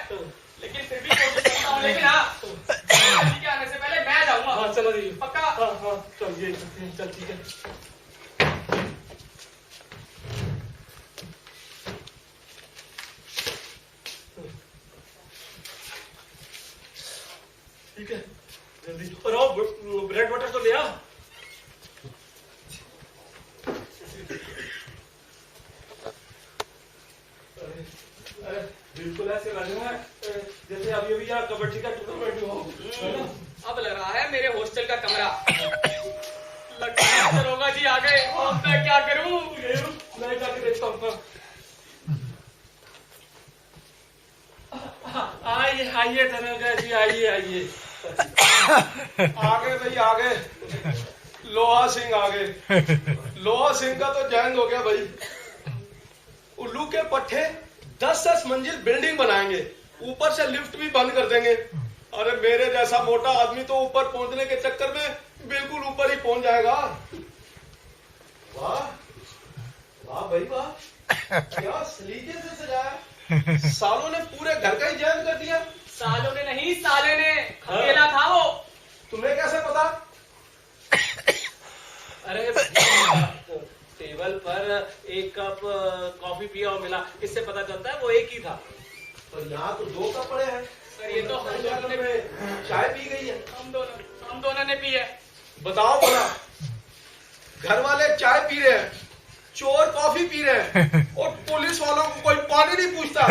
लेकिन फिर भी कोशिश करता हूँ। लेकिन हाँ, के आने से पहले मैं जाऊंगा। हाँ चलो जी, पक्का? हाँ चल ये चल ठीक है। ठीक है, जल्दी। और आओ, ब्रेड बटर तो ले आ। अरे बिल्कुल ऐसे लग रहा है जैसे अभी अभी यहाँ कबड्डी का टूर्नामेंट हो। अब लग रहा है मेरे हॉस्टल का कमरा। लगता है दरोगा जी आ गए। अब मैं क्या करूं? मैं जाके देखता हूँ। आइए आइए दरोगा जी, आइए आइए। आगे भाई आगे, लोहा सिंह आगे। लोहा सिंह का तो जैन हो गया भाई। उल्लू के पट्टे 10-10 मंजिल बिल्डिंग बनाएंगे, ऊपर से लिफ्ट भी बंद कर देंगे। अरे मेरे जैसा मोटा आदमी तो ऊपर पहुंचने के चक्कर में बिल्कुल ऊपर ही पहुंच जाएगा। वाह वाह भाई वाह, क्या सलीके से सजाया। सालों ने पूरे घर का ही जैन कर दिया। सालों ने नहीं, साले ने। अकेला था वो। तुम्हें कैसे पता? अरे टेबल पर एक कप कॉफी पिया और मिला, इससे पता चलता है वो एक ही था। पर यहाँ तो 2 कप पड़े हैं। सर ये तो हम दोनों ने चाय पी गई है। हम दोनों ने पी है। बताओ भला, घर वाले चाय पी रहे हैं, चोर कॉफी पी रहे हैं, और पुलिस वालों को कोई पानी नहीं पूछता।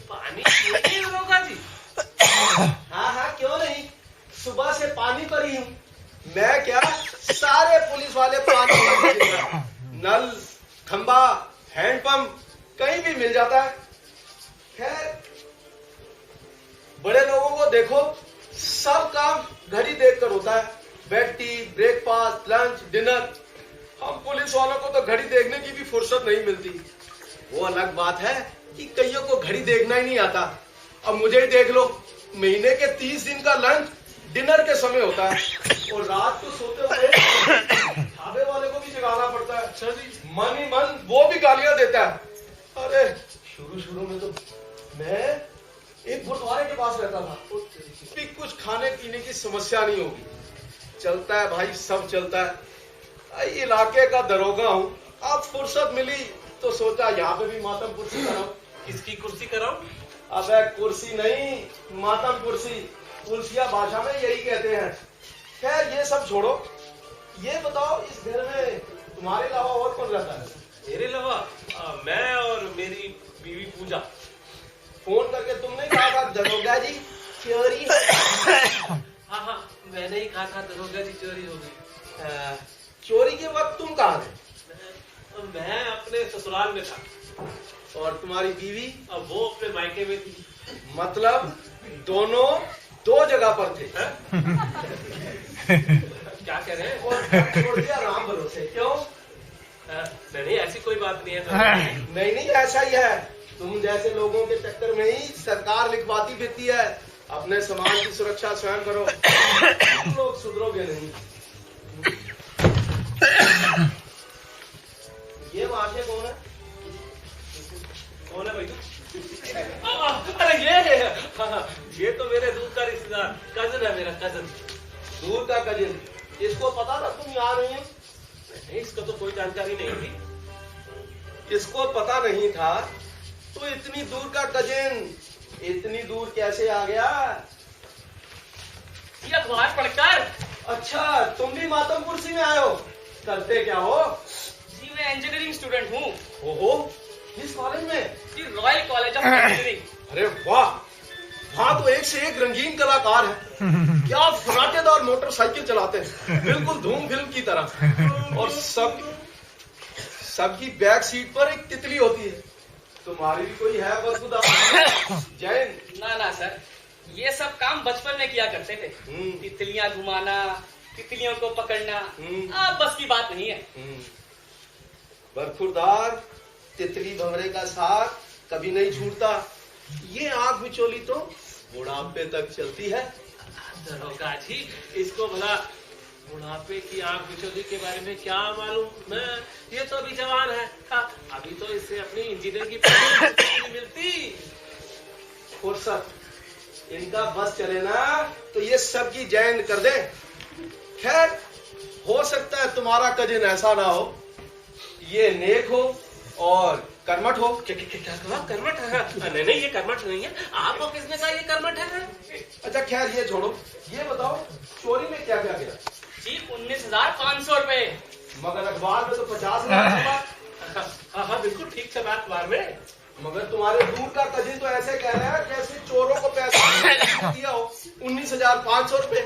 पानी पिए दरोगा जी? हाँ क्यों नहीं, सुबह से पानी पर ही हूँ। मैं क्या, सारे पुलिस वाले पानी पर ही हैं। नल, खंबा, हैंडपंप कहीं भी मिल जाता है। खैर, बड़े लोगों को देखो, सब काम घड़ी देखकर होता है। Bed tea, breakfast, lunch, dinner. हम पुलिस वालों को तो घड़ी देखने की भी फुर्सत नहीं मिलती। वो अलग बात है कि कईयों को घड़ी देखना ही नहीं आता। अब मुझे ही देख लो, महीने के 30 दिन का लंच डिनर के समय होता है, और रात को सोते हुए ढाबे वाले को भी जगाना पड़ता है। अच्छा जी, मन ही मन वो भी गालियां देता है। अरे शुरू में तो मैं एक गुरुद्वारे के पास रहता था, भी कुछ खाने पीने की समस्या नहीं होगी। चलता है भाई, सब चलता है। इलाके का दरोगा हूँ, अब फुर्सत मिली तो सोचा यहाँ पे भी मातम कुर्सी कराऊं। किसकी कुर्सी कराऊं? अबे कुर्सी नहीं, मातम कुर्सी। पुलसिया भाषा में यही कहते हैं। खैर ये सब छोड़ो, ये बताओ इस घर में तुम्हारे अलावा और कौन रहता है? मेरे अलावा मैं और मेरी बीवी पूजा। फोन करके तुमने कहा था दरोगा जी चोरी हो? हाँ मैंने ही कहा था दरोगा जी चोरी हो गई। चोरी के वक्त तुम कहाँ थे? मैं अपने ससुराल में था। और तुम्हारी बीवी? अब वो अपने मायके में थी। मतलब दोनों 2 जगह पर थे। क्या कह रहे हैं? और छोड़ दिया राम भरोसे, क्यों? नहीं ऐसी कोई बात नहीं है। नहीं ऐसा ही है। तुम जैसे लोगों के चक्कर में ही सरकार लिखवाती फिरती है। अपने समाज की सुरक्षा स्वयं करो, तुम लोग सुधरोगे नहीं। ये वाशे कौन है? कौन है भाई तू? अरे ये तो मेरे दूर का रिश्तेदार कजन है, मेरा कजन। दूर का कजिन। इसको पता था तुम यहाँ नहीं हो? नहीं, इसको तो कोई जानकारी नहीं थी। इसको पता नहीं था तो इतनी दूर का कजिन इतनी दूर कैसे आ गया? ये अखबार पढ़कर। अच्छा, तुम भी मातम कुर्सी में आए हो? करते क्या हो? जी मैं इंजीनियरिंग स्टूडेंट हूँ। ओहो, किस कॉलेज में? जी रॉयल कॉलेज ऑफ इंजीनियरिंग। अरे वाह, वहाँ तो एक से एक रंगीन कलाकार है। क्या फराटेदार मोटरसाइकिल चलाते हैं, बिल्कुल धूम फिल्म की तरह। और सबकी बैक सीट पर एक तितली होती है। तुम्हारी भी कोई है बदबूदार जैन? ना सर, ये सब काम बचपन में किया करते थे। तितलियां घुमाना, तितलियों को पकड़ना अब बस की बात नहीं है। बरखुरदार, तितली भंवरे का साथ कभी नहीं छूटता। ये आंख बिचौली तो बुढ़ापे तक चलती है। दरोगा जी, इसको भला बुढ़ापे की आंख बिचौली के बारे में क्या मालूम? ये तो अभी जवान है। अभी तो इससे अपनी इंजीनियर की पढ़ाई मिलती। फुर्सत, इनका बस चले ना तो ये सबकी जैन कर दे। खैर, हो सकता है तुम्हारा कजिन ऐसा ना हो, ये नेक हो और कर्मठ हो। क्या कर्मठ है? नहीं, ये कर्मठ नहीं है। आपको किसने कहा ये कर्मठ है? अच्छा खैर ये छोड़ो, ये बताओ चोरी में क्या क्या गया? जी 19,500 रुपए। मगर अखबार में तो 50,000। हाँ, बिल्कुल ठीक छपा अखबार में। मगर तुम्हारे दूर का कजिन तो ऐसे कह रहा है जैसे चोरों को पैसा दिया हो। 19,500 रुपए।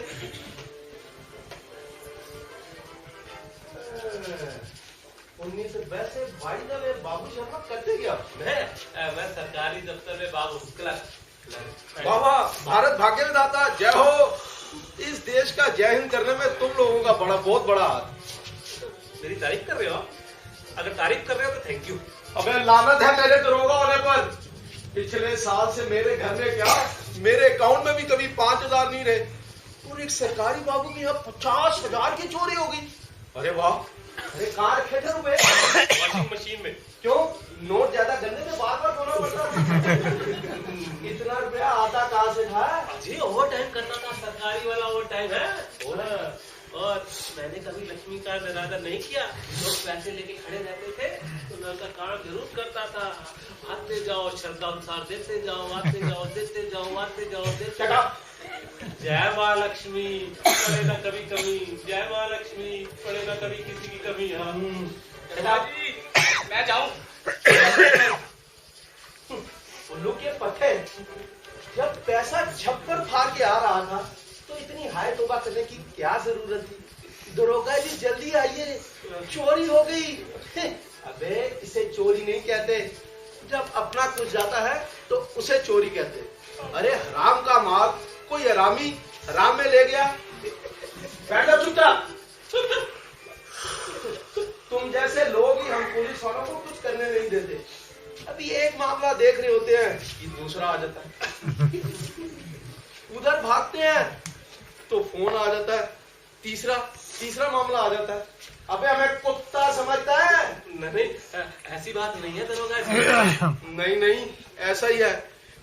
वैसे भाई का बाबू शर्मा करते क्या? मैं सरकारी दफ्तर में बाबू क्लर्क। बाबा, भारत भाग्य विधाता जय हो। इस देश का जय हिंद करने में तुम लोगों का बहुत बड़ा हाथ। मेरी तारीफ कर रहे हो? अगर तारीफ कर रहे हो तो थैंक यू। अबे लानत है मेरे दरोगा होने पर। पिछले साल से मेरे घर में क्या, मेरे अकाउंट में भी कभी 5,000 नहीं रहे, और एक सरकारी बाबू की यहाँ 50,000 की चोरी हो गई। अरे वाह! अरे कहाँ रखे थे रुपए? वॉशिंग मशीन में। क्यों? नोट ज्यादा गंदे में बार धोना पड़ता। इतना रुपया आता कहाँ से था? जी ओवर टाइम करता था, सरकारी वाला ओवर टाइम है। और मैंने कभी लक्ष्मी का निरादर नहीं किया। लोग पैसे लेके खड़े रहते थे तो मैं उनका काम जरूर करता था। आते जाओ, श्रद्धा अनुसार देते जाओ, आते जाओ, देते जाओ, आते जाओ, देते जाओ। जय माँ लक्ष्मी, पड़े ना कभी कमी। जय माँ लक्ष्मी, पड़े ना कभी किसी की कमी। हाँ जी, मैं जाऊं? उल्लू के पट्टे, जब पैसा झप्पर फाड़ के आ रहा था तो इतनी हाय तौबा करने की क्या जरूरत थी? दरोगा जी जल्दी आइए, चोरी हो गई। अबे इसे चोरी नहीं कहते, जब अपना कुछ जाता है तो उसे चोरी कहते। अरे हराम का माल कोई हरामी हराम में ले गया। बैठो चुपचाप। तुम जैसे लोग ही हम पुलिस वालों को कुछ करने नहीं देते। अभी एक मामला देख रहे होते हैं कि दूसरा आ जाता है, उधर भागते हैं तो फोन आ जाता है, तीसरा मामला आ जाता है। अबे हमें कुत्ता समझता है? नहीं, ऐसी बात नहीं है दरोगा जी। नहीं ऐसा ही है,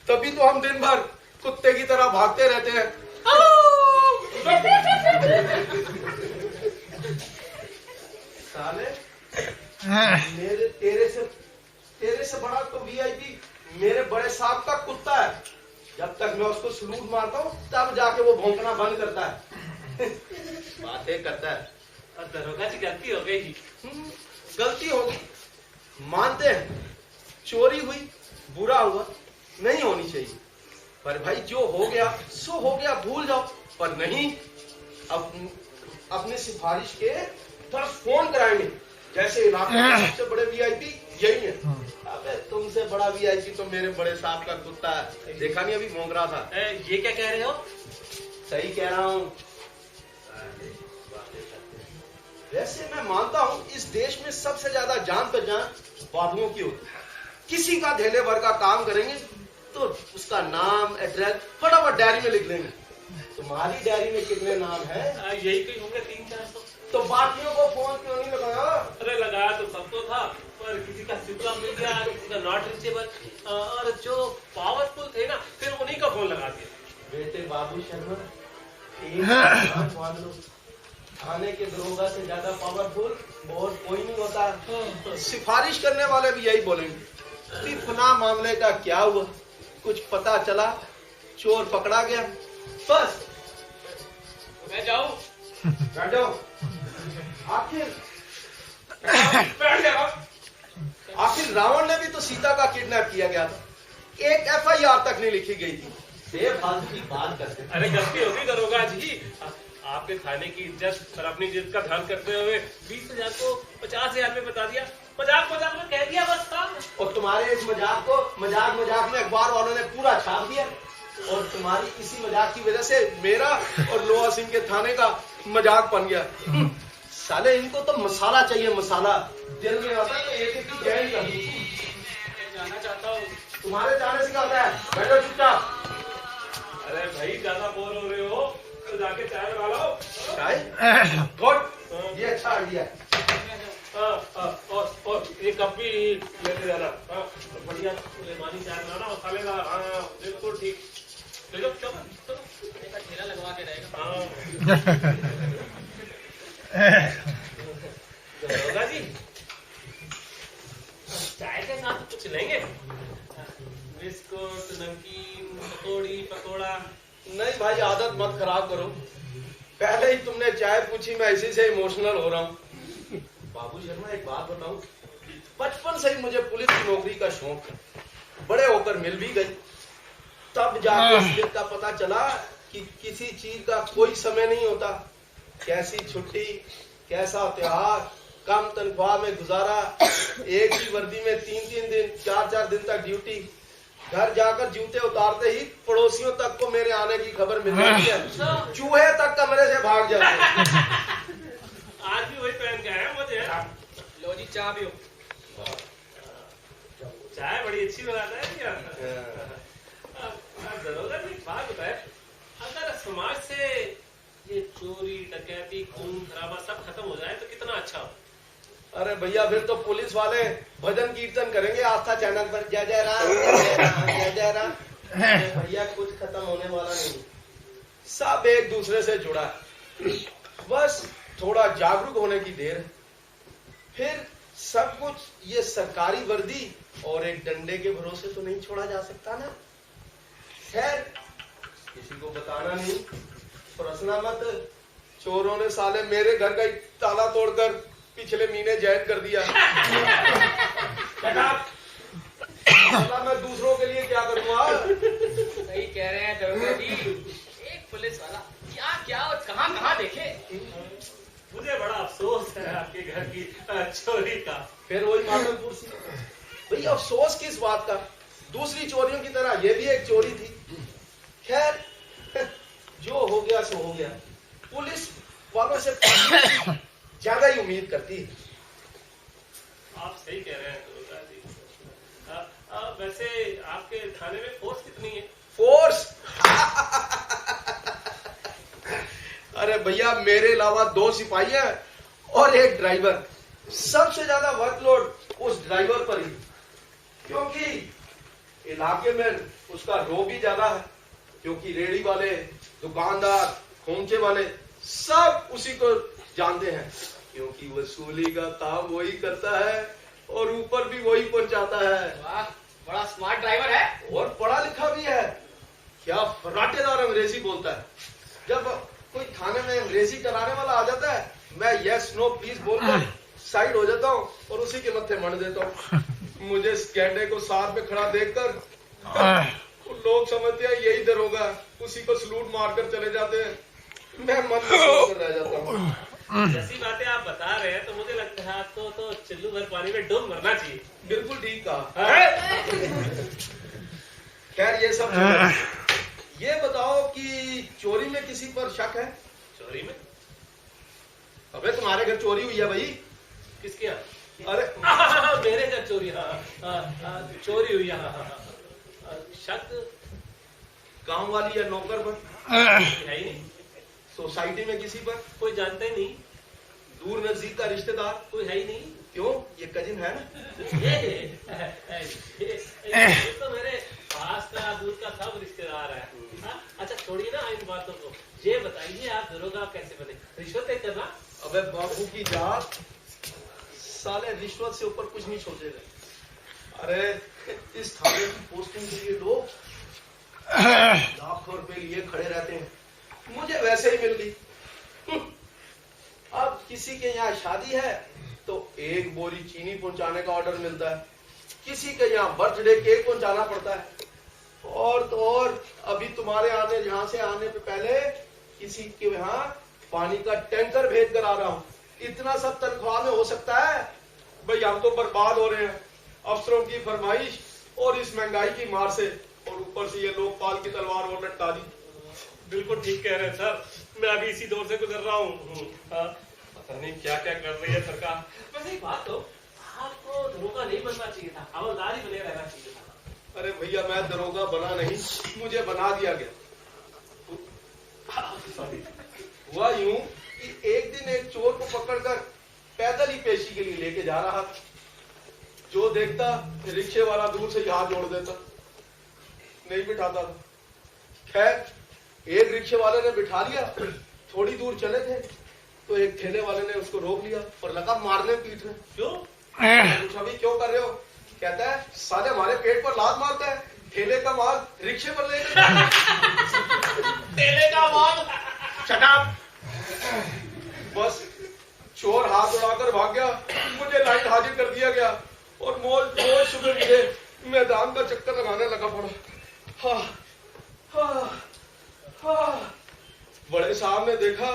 तभी तो हम दिन भर कुत्ते की तरह भागते रहते हैं। साले, तेरे से बड़ा तो वीआईपी मेरे बड़े साहब का कुत्ता है। जब तक मैं उसको सलूट मारता हूँ तब जाके वो भौंकना बंद करता है। बातें करता है। और दरोगा जी गलती हो गई जी। गलती होगी, मानते हैं, चोरी हुई, बुरा हुआ, नहीं होनी चाहिए। पर भाई जो हो गया सो हो गया, भूल जाओ। पर नहीं, अब अपने सिफारिश के तरफ फोन कराएंगे। जैसे इलाके में सबसे बड़े वीआईपी यही है। अबे तुमसे बड़ा वीआईपी तो मेरे बड़े साहब का कुत्ता है। देखा नहीं अभी भौंक रहा था। ये क्या कह रहे हो? सही कह रहा हूँ। वैसे मैं मानता हूँ इस देश में सबसे ज्यादा जान पहचान बाबुओं की होती है। किसी का धेले भर का काम करेंगे तो उसका नाम एड्रेस फटाफट डायरी में लिख लेंगे। तुम्हारी डायरी में कितने नाम है? यही कहीं होंगे 300-400। तो बाकियों को फोन क्यों नहीं लगाया? अरे लगाया तो सबको था, पर किसी का सिग्नल मिल गया, किसी का नॉट रीचेबल, और जो पावरफुल थे ना फिर उन्हीं का फोन लगा दिया। बेटे बाबू शर्मा, एक बात मान लो, थाने के दरोगा से ज्यादा पावरफुल बहुत कोई नहीं होता। सिफारिश करने वाले भी यही बोलेंगे कि फला मामले का क्या हुआ, कुछ पता चला, चोर पकड़ा गया, बस। मैं जाऊं? बैठ जाओ। आखिर रावण ने भी तो सीता का किडनैप किया गया था, एक एफआईआर तक नहीं लिखी गई थी। बेफालतू की बात करते हैं। अरे गलती होगी दरोगा जी, आपके थाने की इज्जत और अपनी इज्जत का ध्यान करते हुए 20,000 को 50,000 में बता दिया। मजाक मजाक में कह दिया बस था। और तुम्हारे इस मजाक को मजाक मजाक में अखबार वालों ने पूरा छाप दिया, और तुम्हारी इसी मजाक की वजह से मेरा और लोहा सिंह के थाने का मजाक बन गया। साले इनको तो मसाला चाहिए, मसाला। दिल में आता है तो एक एक की जैन कर दूं। जाना चाहता हूँ। तुम्हारे जाने से क्या होता है, बैठो चुपचाप। अरे भाई ज्यादा बोर हो रहे हो तो जाके चाय बना लो। चाय गुड, ये अच्छा आइडिया है। और एक कप भी लेते जाना। बढ़िया लेमानी चाय बनाना, मसालेदार। हाँ बिल्कुल ठीक। ले लो, चलो एक ठेला लगवा के रहेगा। दरोगा जी, चाय के साथ कुछ लेंगे? बिस्कुट, नमकीन, पकौड़ी, पकौड़ा? नहीं भाई, आदत मत खराब करो। पहले ही तुमने चाय पूछी, मैं इसी से इमोशनल हो रहा हूँ। बाबू शर्मा, एक बात बताऊं, बचपन से ही मुझे पुलिस की नौकरी का शौक है। बड़े होकर मिल भी गई, तब जाकर इस बात का पता चला कि किसी चीज का कोई समय नहीं होता। कैसी छुट्टी, कैसा त्योहार, कम तनख्वाह में गुजारा, एक ही वर्दी में 3-3 दिन, 4-4 दिन तक ड्यूटी। घर जाकर जूते उतारते ही पड़ोसियों तक को मेरे आने की खबर मिल जाती है। चूहे तक कमरे से भाग जाते हैं। आज भी वही पहन के आया मुझे। लो जी, चाय पियो। चाय बड़ी अच्छी बनाता है क्या? दरोगा जी, बात बताए, अगर समाज से ये चोरी, डकैती, खून खराबा सब खत्म हो जाए तो कितना अच्छा हो। अरे भैया, फिर तो पुलिस वाले भजन कीर्तन करेंगे आस्था चैनल पर, जय जय राम, जय जय राम, जय जय राम। भैया कुछ खत्म होने वाला नहीं, सब एक दूसरे से जुड़ा है। बस थोड़ा जागरूक होने की देर है, फिर सब कुछ ये सरकारी वर्दी और एक डंडे के भरोसे तो नहीं छोड़ा जा सकता ना। खैर, किसी को बताना नहीं, फरसना मत। चोरों ने साले मेरे घर का ताला तोड़कर पिछले महीने जैन कर दिया। मैं दूसरों के लिए क्या करूंगा? सही कह रहे हैं दरोगा जी, एक पुलिस वाला क्या क्या और कहाँ देखे। मुझे बड़ा अफसोस है आपके घर की चोरी का। फिर वही मातमपुर सी। भाई अफसोस किस बात का, दूसरी चोरियों की तरह ये भी एक चोरी थी। खैर, जो हो गया सो हो गया। पुलिस वालों से ज्यादा ही उम्मीद करती है। आप सही कह रहे हैं दरोगा जी। वैसे आपके थाने में फोर्स कितनी है? फोर्स? अरे भैया, मेरे अलावा 2 सिपाही हैं और एक ड्राइवर। सबसे ज्यादा वर्कलोड उस ड्राइवर पर ही, क्योंकि इलाके में उसका रो भी ज्यादा है। क्योंकि रेड़ी वाले, दुकानदार, खोमचे वाले सब उसी को जानते हैं, क्योंकि वसूली का काम वही करता है और ऊपर भी वही पहुंचाता है। वाह, बड़ा स्मार्ट ड्राइवर है। और पढ़ा लिखा भी है। क्या फर्राटेदार अंग्रेजी बोलता है। जब कोई थाने में अंग्रेजी कराने वाला आ जाता है, मैं यस नो प्लीज बोलकर साइड हो जाता हूँ और उसी के मत्थे मर देता हूँ। मुझे इस गैंडे को सार पे खड़ा देखकर लोग समझते हैं यही दरोगा, उसी को सलूट मारकर चले जाते हैं। मैं मन में सोचकर रह जाता हूँ। जैसी बातें आप बता रहे हैं तो मुझे लगता है आपको तो चिल्लू भर पानी में डूब मरना चाहिए। बिल्कुल ठीक कहा। हाँ? खैर, ये सब छोड़ो। ये बताओ कि चोरी में किसी पर शक है? चोरी में? अबे तुम्हारे घर चोरी हुई है भाई। किसके यहाँ? अरे मेरे घर चोरी? हाँ, चोरी हुई। हाँ। शक गांव वाली या नौकर पर? है ही नहीं। सोसाइटी में किसी पर? कोई जानता ही नहीं। दूर नजदीक का रिश्तेदार? कोई है ही नहीं। क्यों, ये कजिन है ना? ये तो मेरे पास का दूर का सब रिश्तेदार है। हाँ? अच्छा छोड़िए ना इन बातों को, ये बताइए आप दरोगा कैसे बने? रिश्वत देते ना? अबे बाबू की जात, साले रिश्वत से ऊपर कुछ नहीं सोचेगा। अरे इस थाने की पोस्टिंग के लिए लोग लाखों रुपए लिए खड़े रहते हैं, मुझे वैसे ही मिल गई। अब किसी के यहाँ शादी है तो 1 बोरी चीनी पहुंचाने का ऑर्डर मिलता है, किसी के यहाँ बर्थडे केक पहुंचाना पड़ता है। और तो और अभी तुम्हारे आने यहाँ से आने पे पहले किसी के यहाँ पानी का टैंकर भेज कर आ रहा हूँ। इतना सब तनख्वाह में हो सकता है? भाई हम तो बर्बाद हो रहे हैं अफसरों की फरमाइश और इस महंगाई की मार से, और ऊपर से ये लोकपाल की तलवार और लटकानी। बिल्कुल ठीक कह रहे हैं सर, मैं अभी इसी दौर से गुजर रहा हूँ। पता नहीं क्या क्या कर रही है सरकार। वैसे एक बात तो, आपको दरोगा नहीं बनना चाहिए था, हवलदार ही बने रहना चाहिए था। अरे भैया मैं दरोगा बना नहीं, मुझे बना दिया गया। हुआ यूं कि एक दिन एक चोर को पकड़कर पैदल ही पेशी के लिए लेके जा रहा था। जो देखता रिक्शे वाला दूर से ही हाथ जोड़ देता, नहीं बिठाता था। खैर एक रिक्शे वाले ने बिठा लिया। थोड़ी दूर चले थे तो एक ठेले वाले ने उसको रोक लिया और लगा मारने पीटने। क्यों? पूछा भी क्यों कर रहे हो? कहता है साले हमारे पेट पर लात मारता है, ठेले का माल रिक्शे पर ले ठेले का माल। शटाप। बस चोर हाथ उड़ाकर भाग गया, मुझे लाइन हाजिर कर दिया गया और मौज सुबह मुझे मैदान का चक्कर लगाने लगा पड़ा। हाँ हाँ हाँ। बड़े साहब ने देखा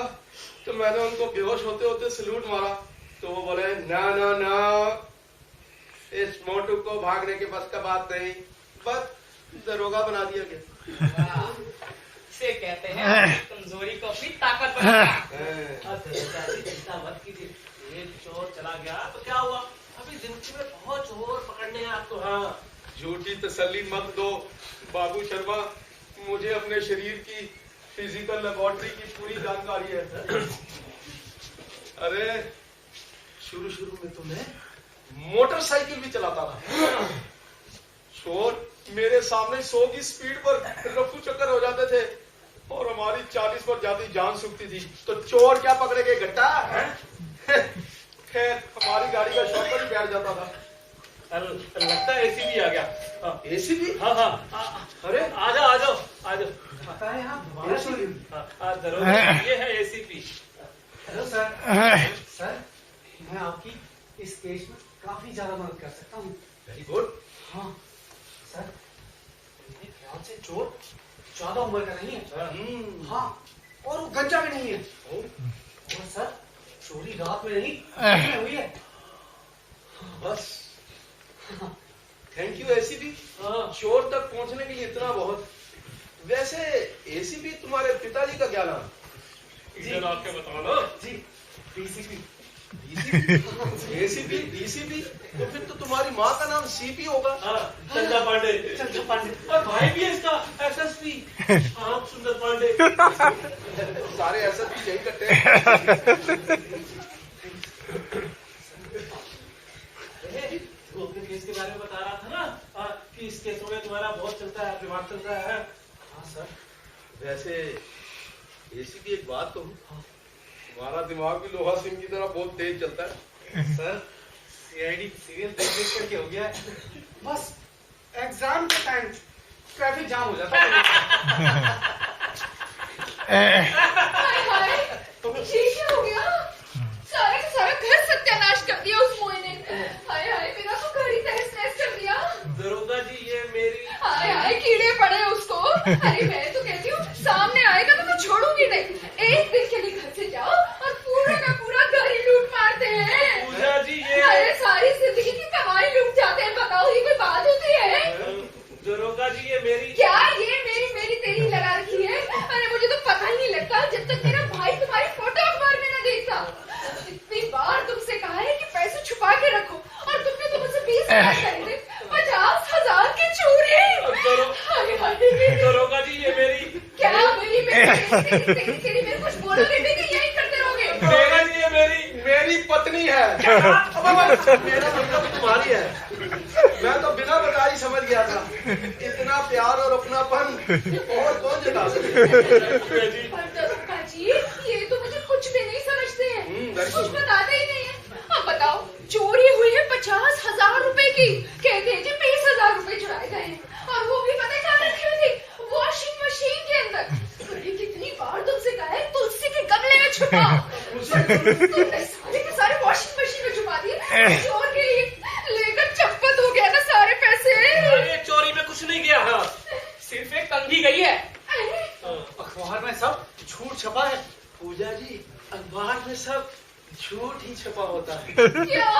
तो मैंने उनको बेहोश होते होते सैल्यूट मारा तो वो बोले ना ना ना, इस मोटू को भागने के बस का बात नहीं, बस दरोगा बना दिया गया। से कहते हैं कमजोरी को अपनी ताकत बनाना। चिंता मत कीजिए, एक चोर चला गया तो क्या हुआ, अभी जिंदगी में बहुत चोर पकड़ने हैं आपको। हाँ, झूठी तसल्ली मत दो बाबू शर्मा, मुझे अपने शरीर की फिजिकल लेबोरेटरी की पूरी जानकारी है। अरे शुरू में तो मैं मोटरसाइकिल भी चलाता था। चोर मेरे सामने 100 की स्पीड पर रफू चक्कर हो जाते थे और हमारी 40 पर जाती जान सूखती थी, तो चोर क्या पकड़ेगे गट्टा? खैर हमारी गाड़ी का शॉकर ही बैठ जाता था। लगता है एसी भी आ गया। हाँ। एसी भी? हाँ हाँ। अरे आ जाओ। पता है यहाँ दोबारा चोरी हुई। दरोगा ये है एसीपी। Hello sir. सर मैं आपकी इस केस में काफी ज्यादा मदद कर सकता हूँ। Very good. हाँ सर, मेरे ख्याल से चोर ज्यादा उम्र का नहीं है। हाँ, और वो गंजा भी नहीं है। और सर चोरी रात में नहीं दिन में हुई है। बस थैंक यू एसीपी, चोर तक पहुंचने के लिए इतना बहुत। वैसे एसीपी तुम्हारे पिताजी का क्या नाम? इधर आके बताओ ना। जी डीसीपी। एसीपी डीसीपी, तो फिर तो तुम्हारी माँ का नाम सीपी होगा। चंदा पांडे। और भाई भी है इसका एसएसपी सुंदर पांडे। सारे एसएसपी यही करते हैं। वो अपने केस के बारे में बता रहा था ना कि इस केसों में तुम्हारा बहुत चलता है, दिमाग चलता है। हाँ सर, वैसे एसीपी एक बात कहूँ, हमारा दिमाग भी लोहा सिंह की तरह बहुत तेज चलता है। सर सीआईडी सीरियल देख करके हो गया है। बस एग्जाम के टाइम ट्रैफिक जाम हो जाता है। हाय ये क्या हो गया? सारा का सारा घर सत्यानाश कर दिया उस मोए ने। हाय हाय मेरा तो घर ही तहस नहस कर दिया। दरोगा जी ये मेरी। हाय हाय कीड़े पड़े उसको। अरे मैं तो कहती हूँ सामने आएगा तो मैं छोड़ूंगी नहीं। एक दिन के लिए घर से जाओ और पूरा का पूरा घर ही लूट मारते हैं। पूजा जी ये। अरे सारी जिंदगी की कमाई लूट जाते हैं, बताओ ये कोई बात होती है? दरोगा जी ये मेरी। क्या ये मेरी तेरी लगा रखी है? अरे मुझे तो पता ही नहीं लगता जब तक मेरा भाई तुम्हारी फोटो अखबार में न देखता। इतनी बार तुमसे कहा है कि पैसे छुपा के रखो और तुमने तो मुझसे 20,000 खरीदे, 50,000 की चोरी। दरोगा जी ये मेरी। क्या मेरी मेरे कुछ बोलोगे भी कि यही करते रहोगे? दरोगा जी ये मेरी पत्नी है। मेरा मतलब तुम्हारी है। मैं तो बिना बताई समझ गया था। इतना प्यार और अपनापन और कौन जता सके? दरोगा जी ये तो मुझे कुछ भी नहीं समझते हैं, कुछ बताते ही नहीं है। अब बताओ चोरी हुई है 50,000 रुपए की, कहते हैं जी 20,000 रुपए चुराए गए हैं और वो भी पता कहाँ रखी हुई थी? वॉशिंग मशीन के अंदर। अरे कितनी बार तुमसे कहा है तुलसी के गमले में छुपाओ। तुमने सारे के सारे वॉशिंग मशीन में छुपा दिए। चोर के लिए लेकर चप्पत हो गया ना सारे पैसे। ये चोरी में कुछ नहीं गया। हाँ कंघी गई है। अखबार में सब झूठ छपा है। पूजा जी, अखबार में सब झूठ ही छपा होता है। क्या?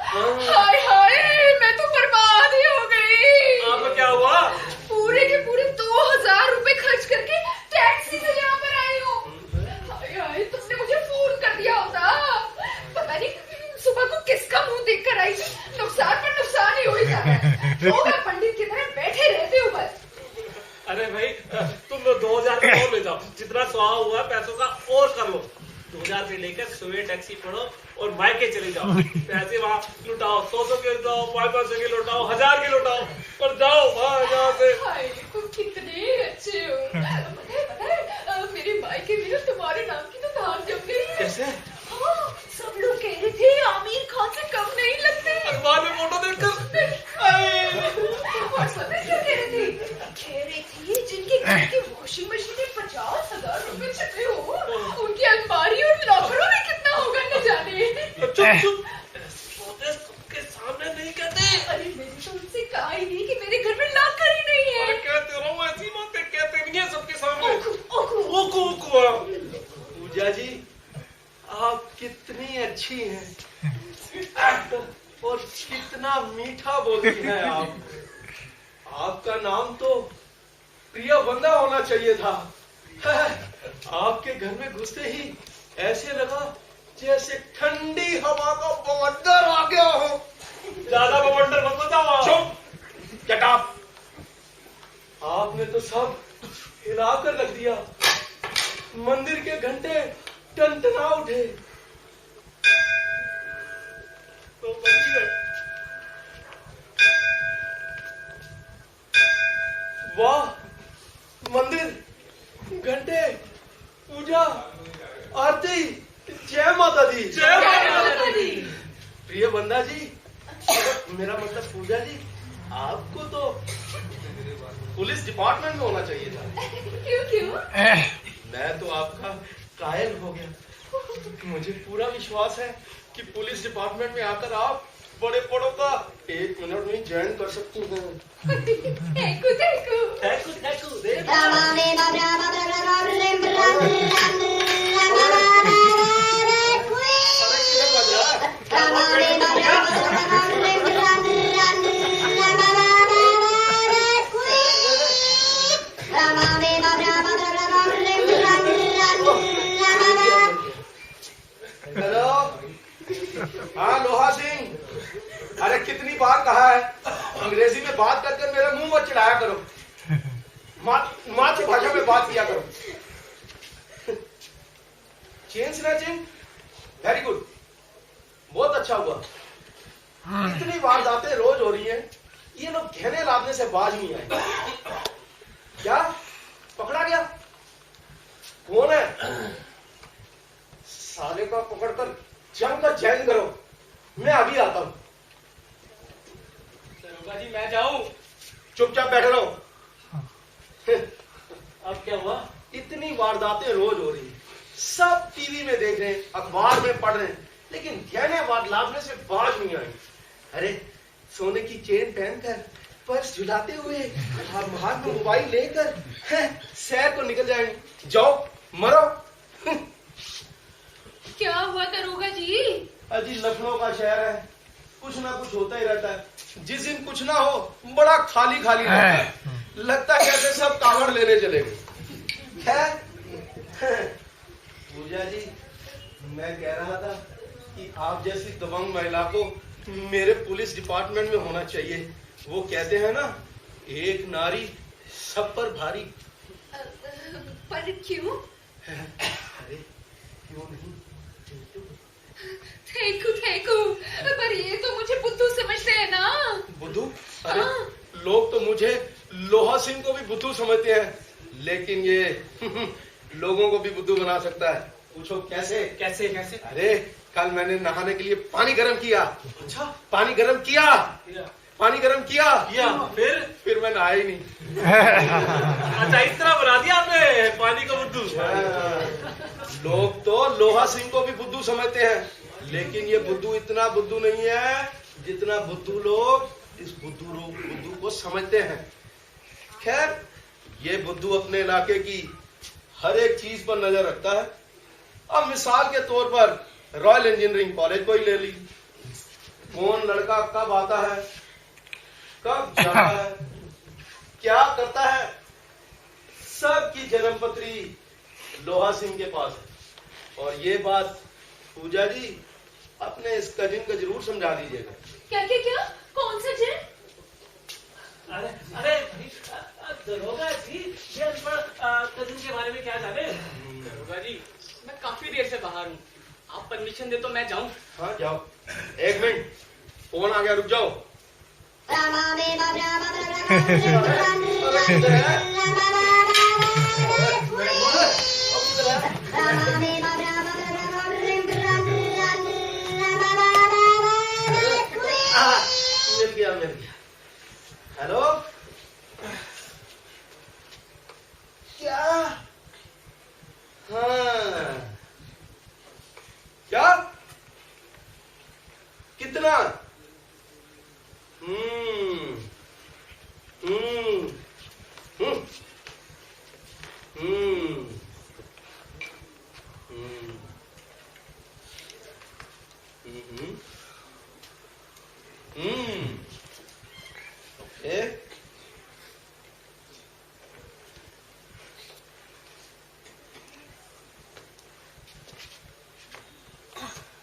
हाय हाय, मैं तो बर्बाद ही हो गई। आपको क्या हुआ? पूरे के पूरे 2000 रुपए खर्च करके टैक्सी से यहाँ पर आई हूँ। हाय हाय, तुमने मुझे फोन कर दिया होता। पता नहीं सुबह को किसका मुंह देख कर आई थी। नुकसान पर नुकसान ही हो ही जाता है। होगा पंडित की तरह बैठे रहते हो बस। अरे भाई, तुम लोग 2000 का और ले जाओ, जितना सुहा हुआ पैसों का और कर लो। 2000 से लेकर सुबह टैक्सी पढ़ो और मायके चले जाओ। पैसे वहाँ लुटाओ, 100 के लुटाओ, 500 के लुटाओ, 1000 के लुटाओ और जाओ वहाँ यहाँ से। हाय, तुम कितने अच्छे हो। पता है, मेरे मायके में ना तुम्हारे नाम की तो धाम जम गई है। कैसे? हाँ, सब लोग कह रहे थे आमिर खान से कम नहीं लगते। अखबार में फोटो देखकर व्हाट्सएप में क्या कह रहे थे? कह रहे थे जिनके घर की वॉशिंग मशीन में 50,000 रुपए छपे हो, उनकी अलमारी और लॉकरों में कितना होगा न जाने। चुप चुप, सबके सामने नहीं कहते। अरे मैंने तो उनसे कहा ही नहीं कि मेरे घर में लॉकर ही नहीं है। अरे कहते रहो, ऐसी बातें कहते नहीं है सबके सामने। ओकू, ओकू ओकू। पूजा जी, आप कितनी अच्छी हैं और कितना मीठा बोलती हैं आप। आपका नाम तो प्रिया बंदा होना चाहिए था। आपके घर में घुसते ही ऐसे लगा जैसे ठंडी हवा का बवंडर आ गया हो। ज्यादा बवंडर मत बताओ। चुप, गेट अप। आपने तो सब हिलाकर रख दिया। मंदिर के घंटे टनटना उठे। तो बची गए। वाह, मंदिर, घंटे, पूजा, आरती, जय माता दी। जय माता दी। प्रिय बंदा जी, मेरा मतलब पूजा जी, आपको तो पुलिस डिपार्टमेंट में होना चाहिए था। क्यों क्यों? मैं तो आपका कायल हो गया। मुझे पूरा विश्वास है कि पुलिस डिपार्टमेंट में आकर आप बड़े बड़ों का 1 मिनट में ज्वाइन कर सकती हैं। Thank you thank you. थैंकू थैंकू दे। अरे किधर बज रहा है? हेलो, हाँ लोहा सिंह। अरे कितनी बार कहा है अंग्रेजी में बात करके मेरे मुंह मत चिढ़ाया करो। मातृभाषा में बात किया करो। चेन स्नैचिंग, वेरी गुड, बहुत अच्छा हुआ। इतनी वारदातें रोज हो रही हैं, ये लोग गहने लादने से बाज नहीं आए। क्या पकड़ा गया? कौन है? साले का पकड़कर जमकर जैन करो। मैं अभी आता हूं। दरोगा जी, मैं जाऊं? चुपचाप बैठे रहो। अब क्या हुआ? इतनी वारदातें रोज हो रही है, सब टीवी में देख रहे हैं, अखबार में पढ़ रहे हैं, लेकिन गहने लादने से बाज नहीं आई। अरे सोने की चेन पहनकर, पर्स झुलाते हुए, हाथ में मोबाइल लेकर शहर को निकल जाएंगे। जाओ मरो। क्या हुआ दरोगा जी? अजी लखनऊ का शहर है, कुछ ना कुछ होता ही रहता है। जिस दिन कुछ ना हो, बड़ा खाली खाली रहता है। लगता है जैसे सब कावड़ लेने चले गए। पूजा जी, मैं कह रहा था कि आप जैसी दबंग महिला को मेरे पुलिस डिपार्टमेंट में होना चाहिए। वो कहते हैं ना, एक नारी सब पर भारी। पर क्यों? अरे क्यों नहीं? Thank you thank you. पर ये तो मुझे बुद्धू समझते हैं ना। बुद्धू? अरे लोग तो मुझे लोहा सिंह को भी बुद्धू समझते हैं, लेकिन ये लोगों को भी बुद्धू बना सकता है। पूछो कैसे? कैसे कैसे? अरे कल मैंने नहाने के लिए पानी गर्म किया। अच्छा, पानी गर्म किया, पानी गर्म किया, फिर मैं नहाया ही नहीं। अच्छा, इस तरह बना दिया आपने पानी का बुद्धू। लोग तो लोहा सिंह को भी बुद्धू समझते हैं, लेकिन ये बुद्धू इतना बुद्धू नहीं है जितना बुद्धू लोग इस बुद्धू को समझते हैं। खैर, ये बुद्धू अपने इलाके की हर एक चीज पर नजर रखता है। अब मिसाल के तौर पर रॉयल इंजीनियरिंग कॉलेज को ही ले ली। कौन लड़का कब आता है, कब जाता है, क्या करता है, सबकी जन्मपत्री लोहा सिंह के पास है। और ये बात पूजा जी अपने इस कजिन को जरूर समझा दीजिएगा। क्या क्या क्या? कौन सा जिन? अरे अरे दरोगा जी, ये अनपढ़ कजिन के बारे में क्या जाने? दरोगा जी, मैं काफी देर से बाहर हूँ, आप परमिशन दे तो मैं जाऊँ? हाँ जाओ। एक मिनट, फोन आ गया, रुक जाओ। मिल गया मिल गया। हेलो, क्या? हाँ, क्या? कितना? हम्म हम्म हम्म हम्म हम्म हम्म ओके।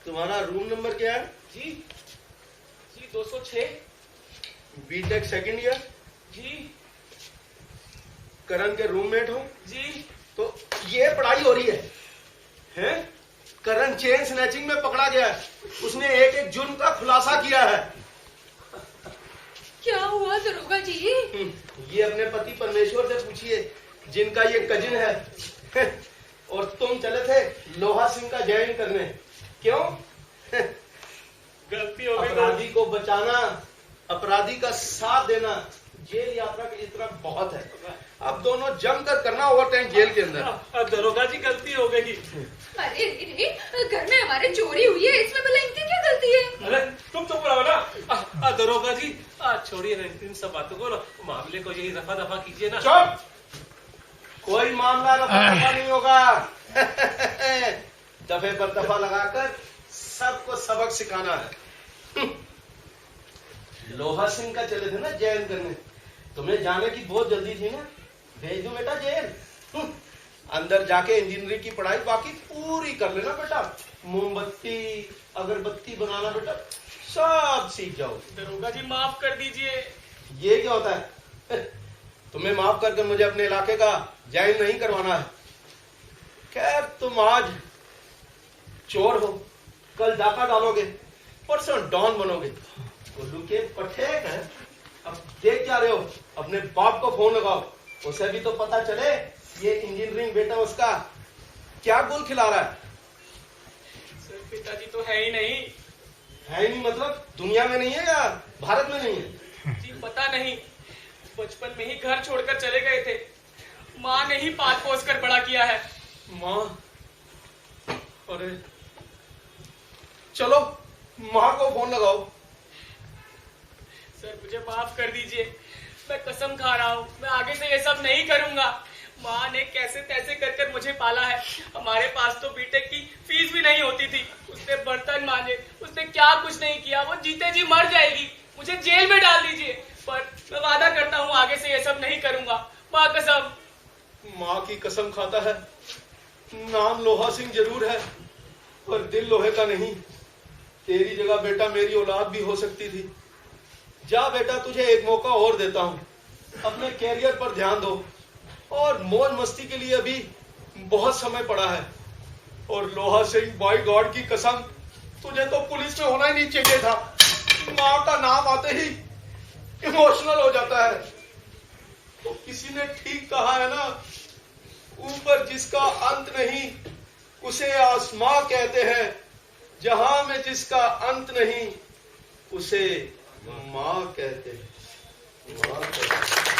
तुम्हारा रूम नंबर क्या है? जी 206। BTech second year. जी करण के रूममेट हो? जी। तो ये पढ़ाई हो रही है, हैं? करण चेन स्नैचिंग में पकड़ा गया है। उसने एक एक जुर्म का खुलासा किया है। क्या हुआ दरोगा जी? ये अपने पति परमेश्वर से पूछिए, जिनका ये कजिन है। और तुम चले थे लोहा सिंह का ज्वाइन करने, क्यों? गलती हो गई। अपराधी को बचाना, अपराधी का साथ देना जेल यात्रा की तरह बहुत है। अब दोनों जम कर करना ओवर टाइम जेल के अंदर। दरोगा जी गलती हो गई। अरे घर में हमारे चोरी हुई है, इसमें भला इनकी क्या गलती है? अरे तुम चुप रहो ना। दरोगा जी छोड़िए ना इन सब बातों को, ना मामले को यही रफा दफा कीजिए ना। चुप, कोई मामला रफा दफा नहीं होगा। दफे पर दफा लगाकर सबको सबक सिखाना है। लोहा सिंह का चले थे ना जैन करने, तुम्हें जाने की बहुत जल्दी थी ना, भेज दूं बेटा जेल। अंदर जाके इंजीनियरिंग की पढ़ाई बाकी पूरी कर लेना बेटा। मोमबत्ती अगरबत्ती बनाना बेटा सब सीख जाओ। दरोगा जी माफ कर दीजिए। ये क्या होता है? तुम्हें माफ करके मुझे अपने इलाके का ज्वाइन नहीं करवाना है। खैर तुम आज चोर हो, कल डाका डालोगे, परसों डॉन बनोगे। उल्लू के पट्टे हैं। अब देख क्या रहे हो? अपने बाप को फोन लगाओ, उसे भी तो पता चले ये इंजीनियरिंग बेटा उसका क्या गुल खिला रहा है। सर पिताजी तो है ही नहीं। है ही नहीं मतलब दुनिया में नहीं है या भारत में नहीं है? जी पता नहीं, बचपन में ही घर छोड़कर चले गए थे। माँ ने ही पाल पोस कर बड़ा किया है। माँ? अरे चलो माँ को फोन लगाओ। सर मुझे माफ कर दीजिए, मैं कसम खा रहा हूँ मैं आगे से ये सब नहीं करूंगा। माँ ने कैसे तैसे कर कर मुझे पाला है। हमारे पास तो बीटेक की फीस भी नहीं होती थी। उसने बर्तन मांजे, उसने क्या कुछ नहीं किया। वो जीते जी मर जाएगी, मुझे जेल में डाल दीजिए, पर मैं वादा करता हूँ आगे से ये सब नहीं करूंगा। माँ कसम। माँ की कसम खाता है। नाम लोहा सिंह जरूर है पर दिल लोहे का नहीं। तेरी जगह बेटा मेरी औलाद भी हो सकती थी। जा बेटा, तुझे एक मौका और देता हूँ, अपने कैरियर पर ध्यान दो और मौज मस्ती के लिए अभी बहुत समय पड़ा है। और लोहा सिंह बाय गॉड की कसम, तुझे तो पुलिस में होना ही नहीं चाहिए था। माँ का नाम आते ही इमोशनल हो जाता है। तो किसी ने ठीक कहा है ना, ऊपर जिसका अंत नहीं उसे आसमां कहते हैं, जहां में जिसका अंत नहीं उसे माँ कहते हैं। माँ कहते हैं।